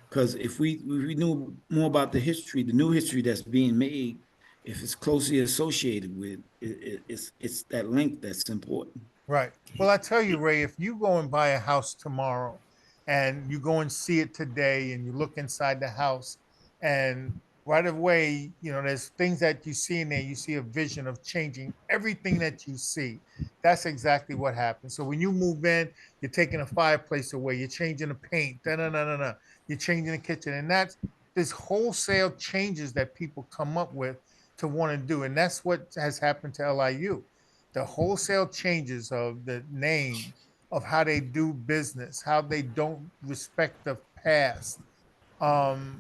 Because if we knew more about the history, the new history that's being made, if it's closely associated with it's that link that's important. Right. Well, I tell you, Ray, if you go and buy a house tomorrow and you go and see it today and you look inside the house and right away, there's things that you see in there, you see a vision of changing everything that you see. That's exactly what happens. So when you move in, you're taking a fireplace away, you're changing the paint, da, da, da, da, da. You're changing the kitchen. And that's this wholesale changes that people come up with to want to do. And that's what has happened to LIU, the wholesale changes of the name, of how they do business, how they don't respect the past. I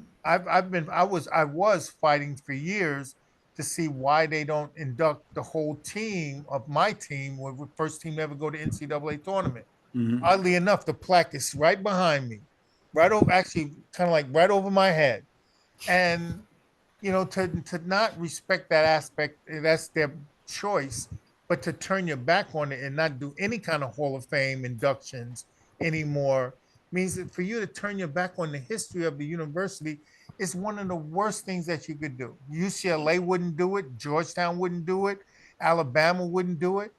was fighting for years to see why they don't induct the whole team of my team, when the first team to ever go to NCAA tournament. Mhm. Oddly enough, the plaque is right behind me, right over, actually, kind of like right over my head. And to not respect that aspect, that's their choice. But to turn your back on it and not do any kind of Hall of Fame inductions anymore, means that for you to turn your back on the history of the university is one of the worst things that you could do. UCLA wouldn't do it, Georgetown wouldn't do it, Alabama wouldn't do it.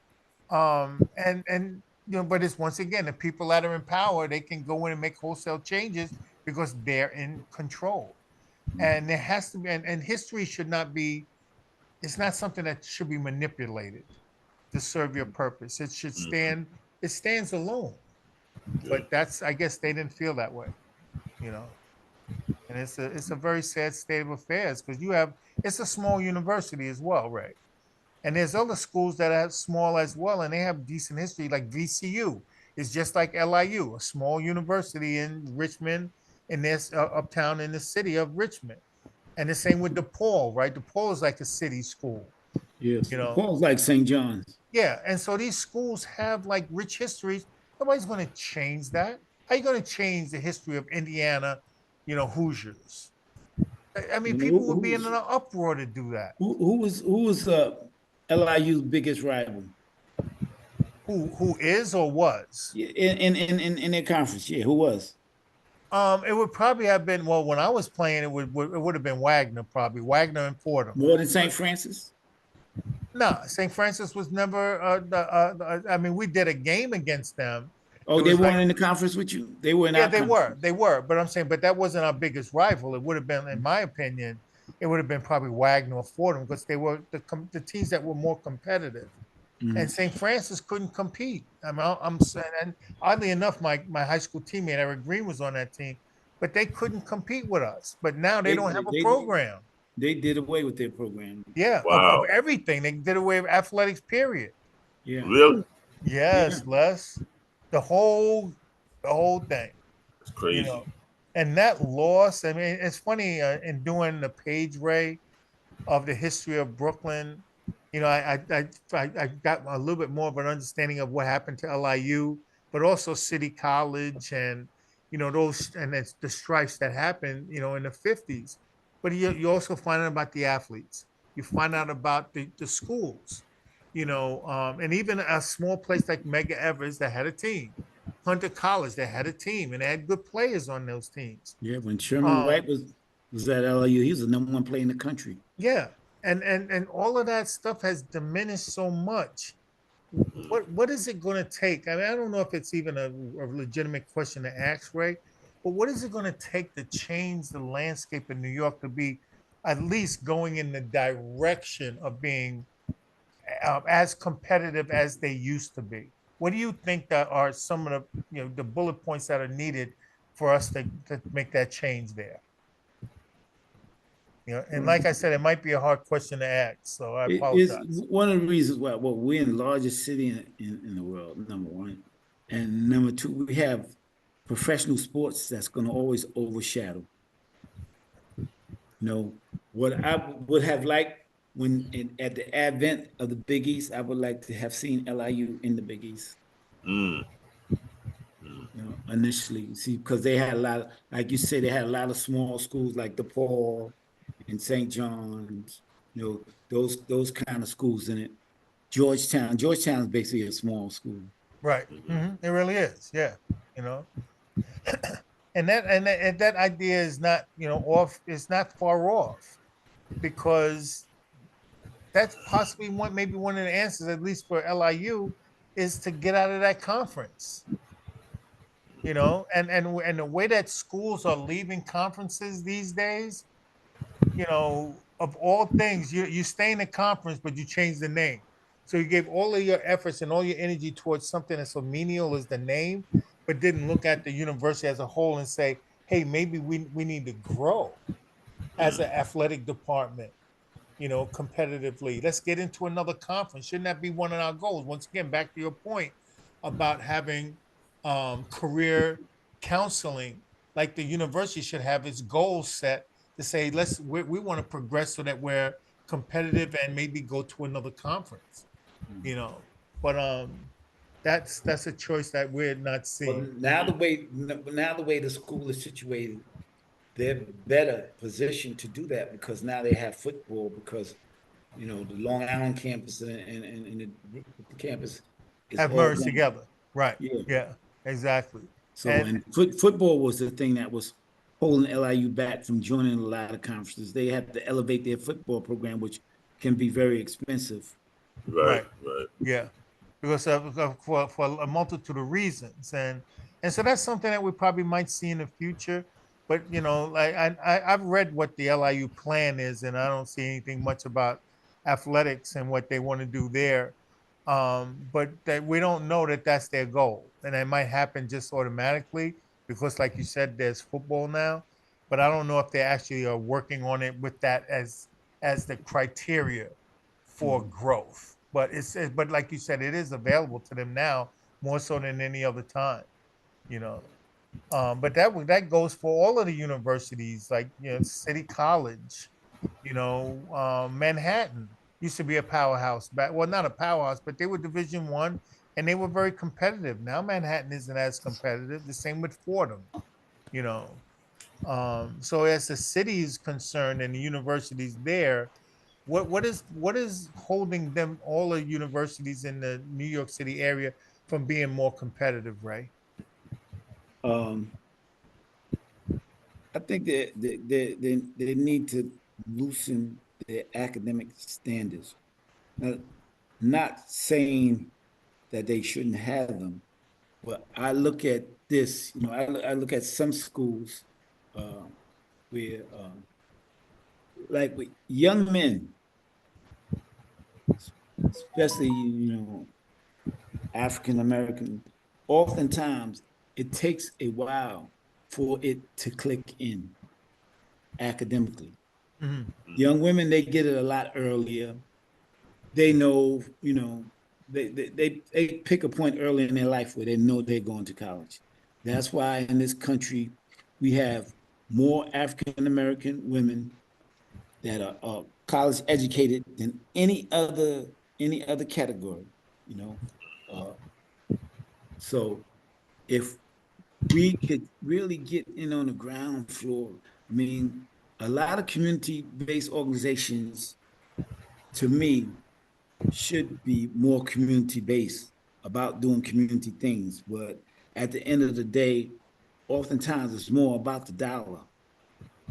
And but it's once again the people that are in power, they can go in and make wholesale changes because they're in control. And there has to be, and history should not be, it's not something that should be manipulated to serve your purpose. It should stand, it stands alone. Yeah. But that's, I guess they didn't feel that way, you know. And it's a very sad state of affairs because you have, it's a small university as well, Ray. And there's other schools that are small as well, and they have decent history, like VCU is just like LIU, a small university in Richmond, in this uptown in the city of Richmond. And the same with DePaul, right? DePaul is like a city school, Yes, you know. Paul's like St. John's. Yeah, and so these schools have like rich histories. Nobody's going to change that. How are you going to change the history of Indiana, Hoosiers? I mean, You know, people would be in an uproar to do that. who was LIU's biggest rival? Who is or was? Yeah, in their conference, yeah, who was? It would probably have been, well, when I was playing, it would have been Wagner, probably Wagner and Fordham. More than St. Francis? No, St. Francis was never. I mean, we did a game against them. Oh, It they was weren't like, in the conference with you? They were in yeah, our they were, conference. they were. But I'm saying, but that wasn't our biggest rival. It would have been, in my opinion, it would have been probably Wagner or Fordham because they were the teams that were more competitive. And Mhm. St. Francis couldn't compete. I mean, I'm saying, and oddly enough, my high school teammate Eric Green was on that team, but they couldn't compete with us. But now they They, don't they have a they program. they did away with their program. Yeah, of Wow. everything. They did away with athletics, period. Yeah, Really? yeah. Yes, Les. The whole the whole thing, It's you crazy. know. And that loss, I mean, it's funny in doing the page, Ray, of the history of Brooklyn. I got a little bit more of an understanding of what happened to LIU, but also City College and those and it's the strikes that happened, in the 50s. But you also find out about the athletes. You find out about the schools, and even a small place like Mega Evers that had a team, Hunter College that had a team and they had good players on those teams. Yeah, when Sherman White Um, was at LIU, he was the number one player in the country. Yeah, and all of that stuff has diminished so much. Mm. What is it going to take? I mean, I don't know if it's even a legitimate question to ask, Ray, but what is it going to take to change the landscape in New York to be at least going in the direction of being as competitive as they used to be? What do you think that are some of the bullet points that are needed for us to make that change there? And like I said, it might be a hard question to ask, so I It is apologize. one of the reasons why, well, we're in the largest city in the world, number one. And number two, we have professional sports that's going to always overshadow. What I would have liked at the advent of the Big East, I would like to have seen LIU in the Big East. Mm. Initially, see, because they had a lot of, like you said, they had a lot of small schools like DePaul and St. John's, those kind of schools in it. Georgetown is basically a small school. Right. It really is. Yeah. You know, and that idea is not off. It's not far off because that's possibly maybe one of the answers, at least for LIU, is to get out of that conference. And the way that schools are leaving conferences these days, of all things, you stay in the conference, but you change the name. So you gave all of your efforts and all your energy towards something as so menial as the name, but didn't look at the university as a whole and say, hey, maybe we need to grow as an athletic department, competitively. Let's get into another conference. Shouldn't that be one of our goals? Once again, back to your point about having career counseling, like the university should have its goals set to say, we want to progress so that we're competitive and maybe go to another conference, you know. But that's a choice that we're not Well, seeing. now the way the school is situated, they're better positioned to do that because now they have football because the Long Island campus and the campus is Have all merged one. together. Right. Yeah. Yeah, exactly. So, and football was the thing that was holding LIU back from joining a lot of conferences. They had to elevate their football program, which can be very expensive. Right. Right. Yeah, because for a multitude of reasons, and so that's something that we probably might see in the future. But like I've read what the LIU plan is, and I don't see anything much about athletics and what they want to do there. But that we don't know that that's their goal, and it might happen just automatically because, like you said, there's football now. But I don't know if they actually are working on it with that as the criteria for growth. But like you said, it is available to them now more so than any other time. You know, but that goes for all of the universities, like City College. Manhattan used to be a powerhouse back. Well, not a powerhouse, but they were Division One, and they were very competitive. Now Manhattan isn't as competitive. The same with Fordham. You know, so as the city is concerned and the universities there, what is holding them all the universities in the New York City area from being more competitive, Ray? Um, I think that they need to loosen their academic standards. Now, not saying that they shouldn't have them, but I look at this, I look at some schools uh, where, like with young men, especially, African American, oftentimes it takes a while for it to click in academically. Mm-hmm. Young women, they get it a lot earlier. They know, they pick a point early in their life where they know they're going to college. That's why in this country we have more African American women that are college educated than any other category. You know, uh, so if we could really get in on the ground floor, I mean, a lot of community-based organizations, to me, should be more community-based about doing community things. But at the end of the day, oftentimes it's more about the dollar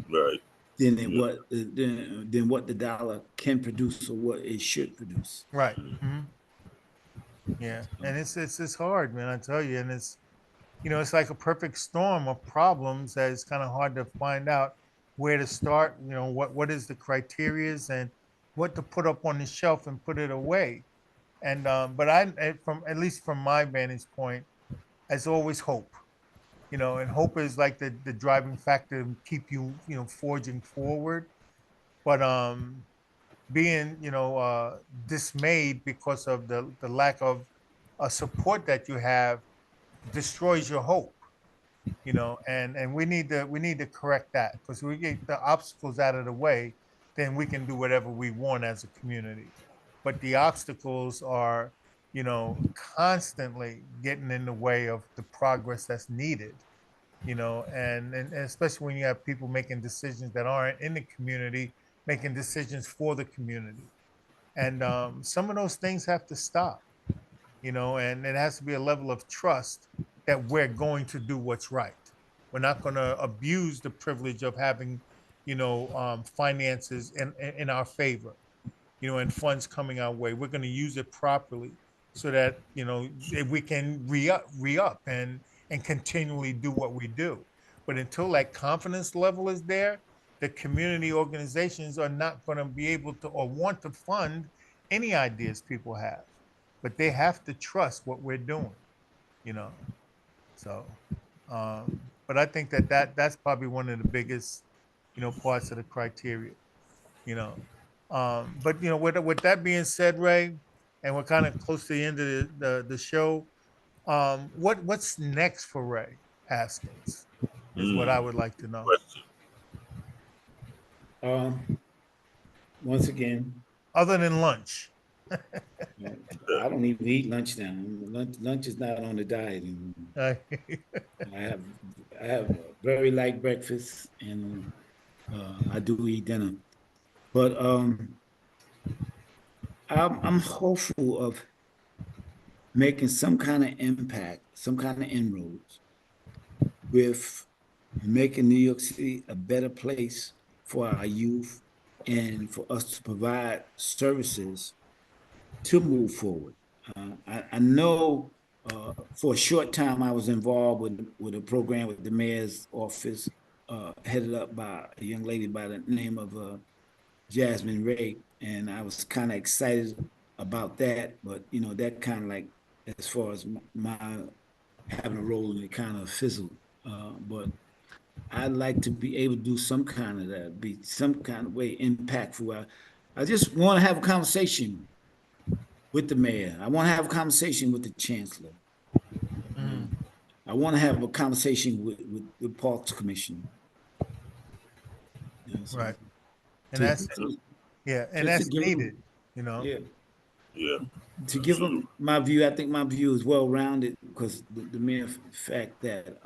Right. than it Yeah. what the dollar can produce or what it should produce. Right. Mm-hmm. Yeah, and it's hard, man. I tell you, and it's like a perfect storm of problems that it's kind of hard to find out where to start. What is the criterias and what to put up on the shelf and put it away. And but from at least from my vantage point, as always, hope. And hope is like the driving factor to keep you forging forward. But being dismayed because of the lack of support that you have destroys your hope. And we need to correct that, because we get the obstacles out of the way, then we can do whatever we want as a community. But the obstacles are constantly getting in the way of the progress that's needed. And especially when you have people making decisions that aren't in the community, making decisions for the community. And some of those things have to stop. And it has to be a level of trust that we're going to do what's right. We're not going to abuse the privilege of having finances in our favor, and funds coming our way. We're going to use it properly so that we can re-up and continually do what we do. But until that confidence level is there, the community organizations are not going to be able to or want to fund any ideas people have. But they have to trust what we're doing, you know. So, but I think that's probably one of the biggest, parts of the criteria, you know. But with that being said, Ray, and we're kind of close to the end of the show. What's next for Ray Haskins is what I would like to know. Question. Once again, Other than lunch. I don't even eat lunch now. Lunch is not on the diet anymore. Uh, I have I have a very light breakfast and I do eat dinner. But I'm hopeful of making some kind of impact, some kind of inroads with making New York City a better place for our youth and for us to provide services to move forward. I know for a short time I was involved with a program with the mayor's office, headed up by a young lady by the name of Jasmine Ray, and I was kind of excited about that. But that kind of like as far as my having a role in it kind of fizzled. But I'd like to be able to do some kind of that, be some kind of way impactful. I just want to have a conversation with the mayor. I want to have a conversation with the chancellor. Mhm. I want to have a conversation with the Parks Commission. So Right. And to, that's, to yeah, and just to that's give them, needed, you know. yeah, Yeah, to give absolutely. them my view. I think my view is well rounded because the mere fact that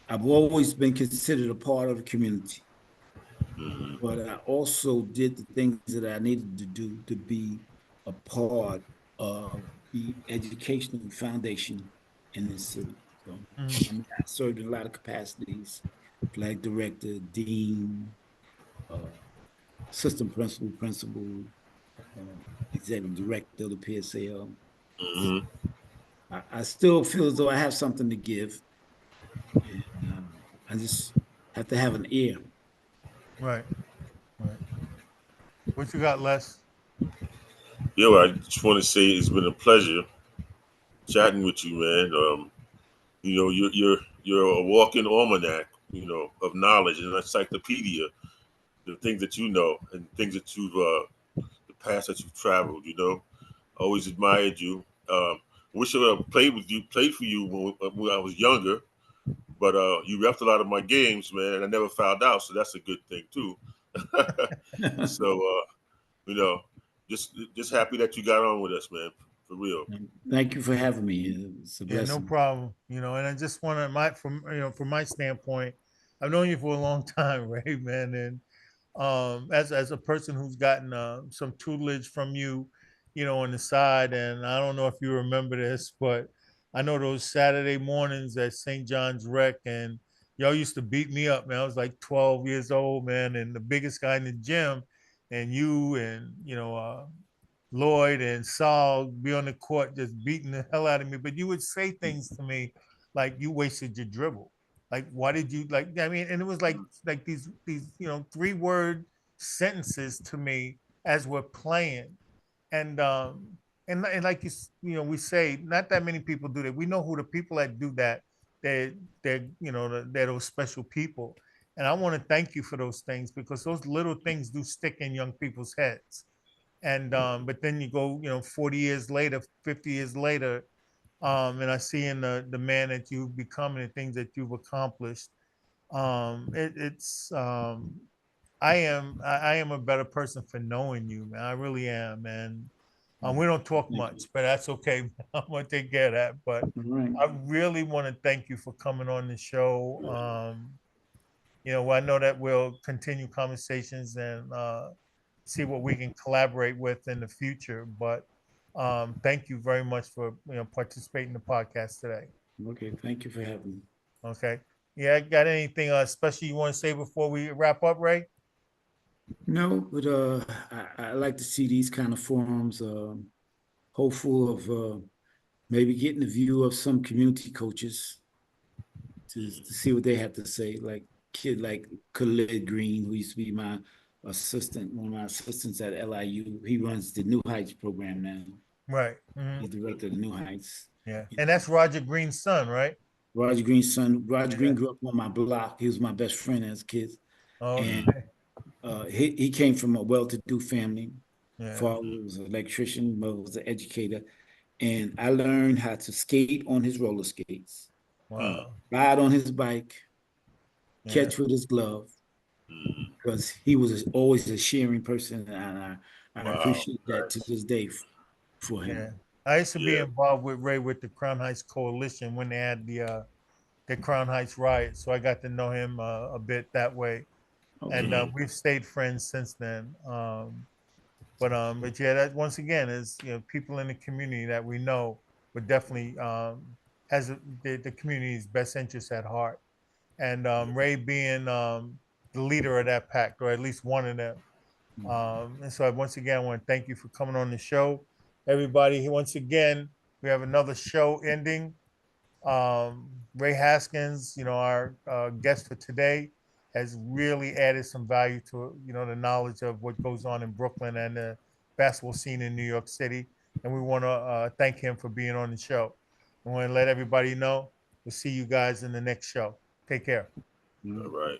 I've always been considered a part of the community, but I also did the things that I needed to do to be a part of the educational foundation in this city. So Mhm. I served in a lot of capacities, flag director, dean, uh, assistant principal, uh, executive director of the PSAL. Hmm. I still feel as though I have something to give, and I just have to have an ear. Right. Right. What you got, Les? Yo, I just want to say it's been a pleasure chatting with you, man. You're a walking almanac, of knowledge and encyclopedia. The things that you know and things that you've the past that you've traveled. Always admired you. Wish I played for you when I was younger, but you left a lot of my games, man, and I never found out, so that's a good thing too. So you know, just happy that you got on with us, man, for real. Thank you for having me. It's a Yeah, no blessing. problem. And I just want to from my standpoint, I've known you for a long time, Ray, man, and as a person who's gotten some tutelage from you, on the side, and I don't know if you remember this, but I know those Saturday mornings at St. John's Rec, and y'all used to beat me up, man. I was like 12 years old, man, and the biggest guy in the gym, and you and Lloyd and Saul be on the court just beating the hell out of me. But you would say things to me like you wasted your dribble. Like, why did you like? I mean, and it was like these 3-word sentences to me as we're playing, and and like we say, not that many people do that. We know who the people that do that. They're those special people, and I want to thank you for those things because those little things do stick in young people's heads. And but then you go 40 years later, 50 years later, and I see in the man that you've become and the things that you've accomplished. It's I am a better person for knowing you, man. I really am, man. We don't talk Thank you. much, but that's okay. I'm gonna take care of that. But All right. I really want to thank you for coming on the show. I know that we'll continue conversations and see what we can collaborate with in the future. But thank you very much for participating in the podcast today. Okay. Thank you for having me. Okay. Yeah, got anything special you want to say before we wrap up, Ray? No, but I like to see these kind of forums, hopeful of maybe getting the view of some community coaches to see what they have to say. Like kid like Khalid Green, who used to be my assistant, one of my assistants at LIU. He runs the New Heights program now. Right. Hmm. He's director of the New Heights. Yeah. And that's Roger Green's son, right? Roger Green's son. Roger Yeah. Green grew up on my block. He was my best friend as kids. And Okay. he came from a well-to-do family. Yeah. Father was an electrician, mother was an educator. And I learned how to skate on his roller skates, Mm, Wow. ride on his bike, Yeah. catch with his glove, mm. because he was always a sharing person. And I Wow, appreciate that to nice. this day for Yeah. him. I used to be Yeah. involved with Ray with the Crown Heights Coalition when they had the Crown Heights riot. So I got to know him a bit that way. And Okay. Hmm. we've stayed friends since then. But yeah, that once again is people in the community that we know would definitely has the community's best interests at heart. And Ray being the leader of that pack, or at least one of them. And so once again, I want to thank you for coming on the show. Everybody, once again, we have another show ending. Ray Haskins, our guest for today, has really added some value to the knowledge of what goes on in Brooklyn and the basketball scene in New York City. And we want to thank him for being on the show. I want to let everybody know we'll see you guys in the next show. Take care. All right.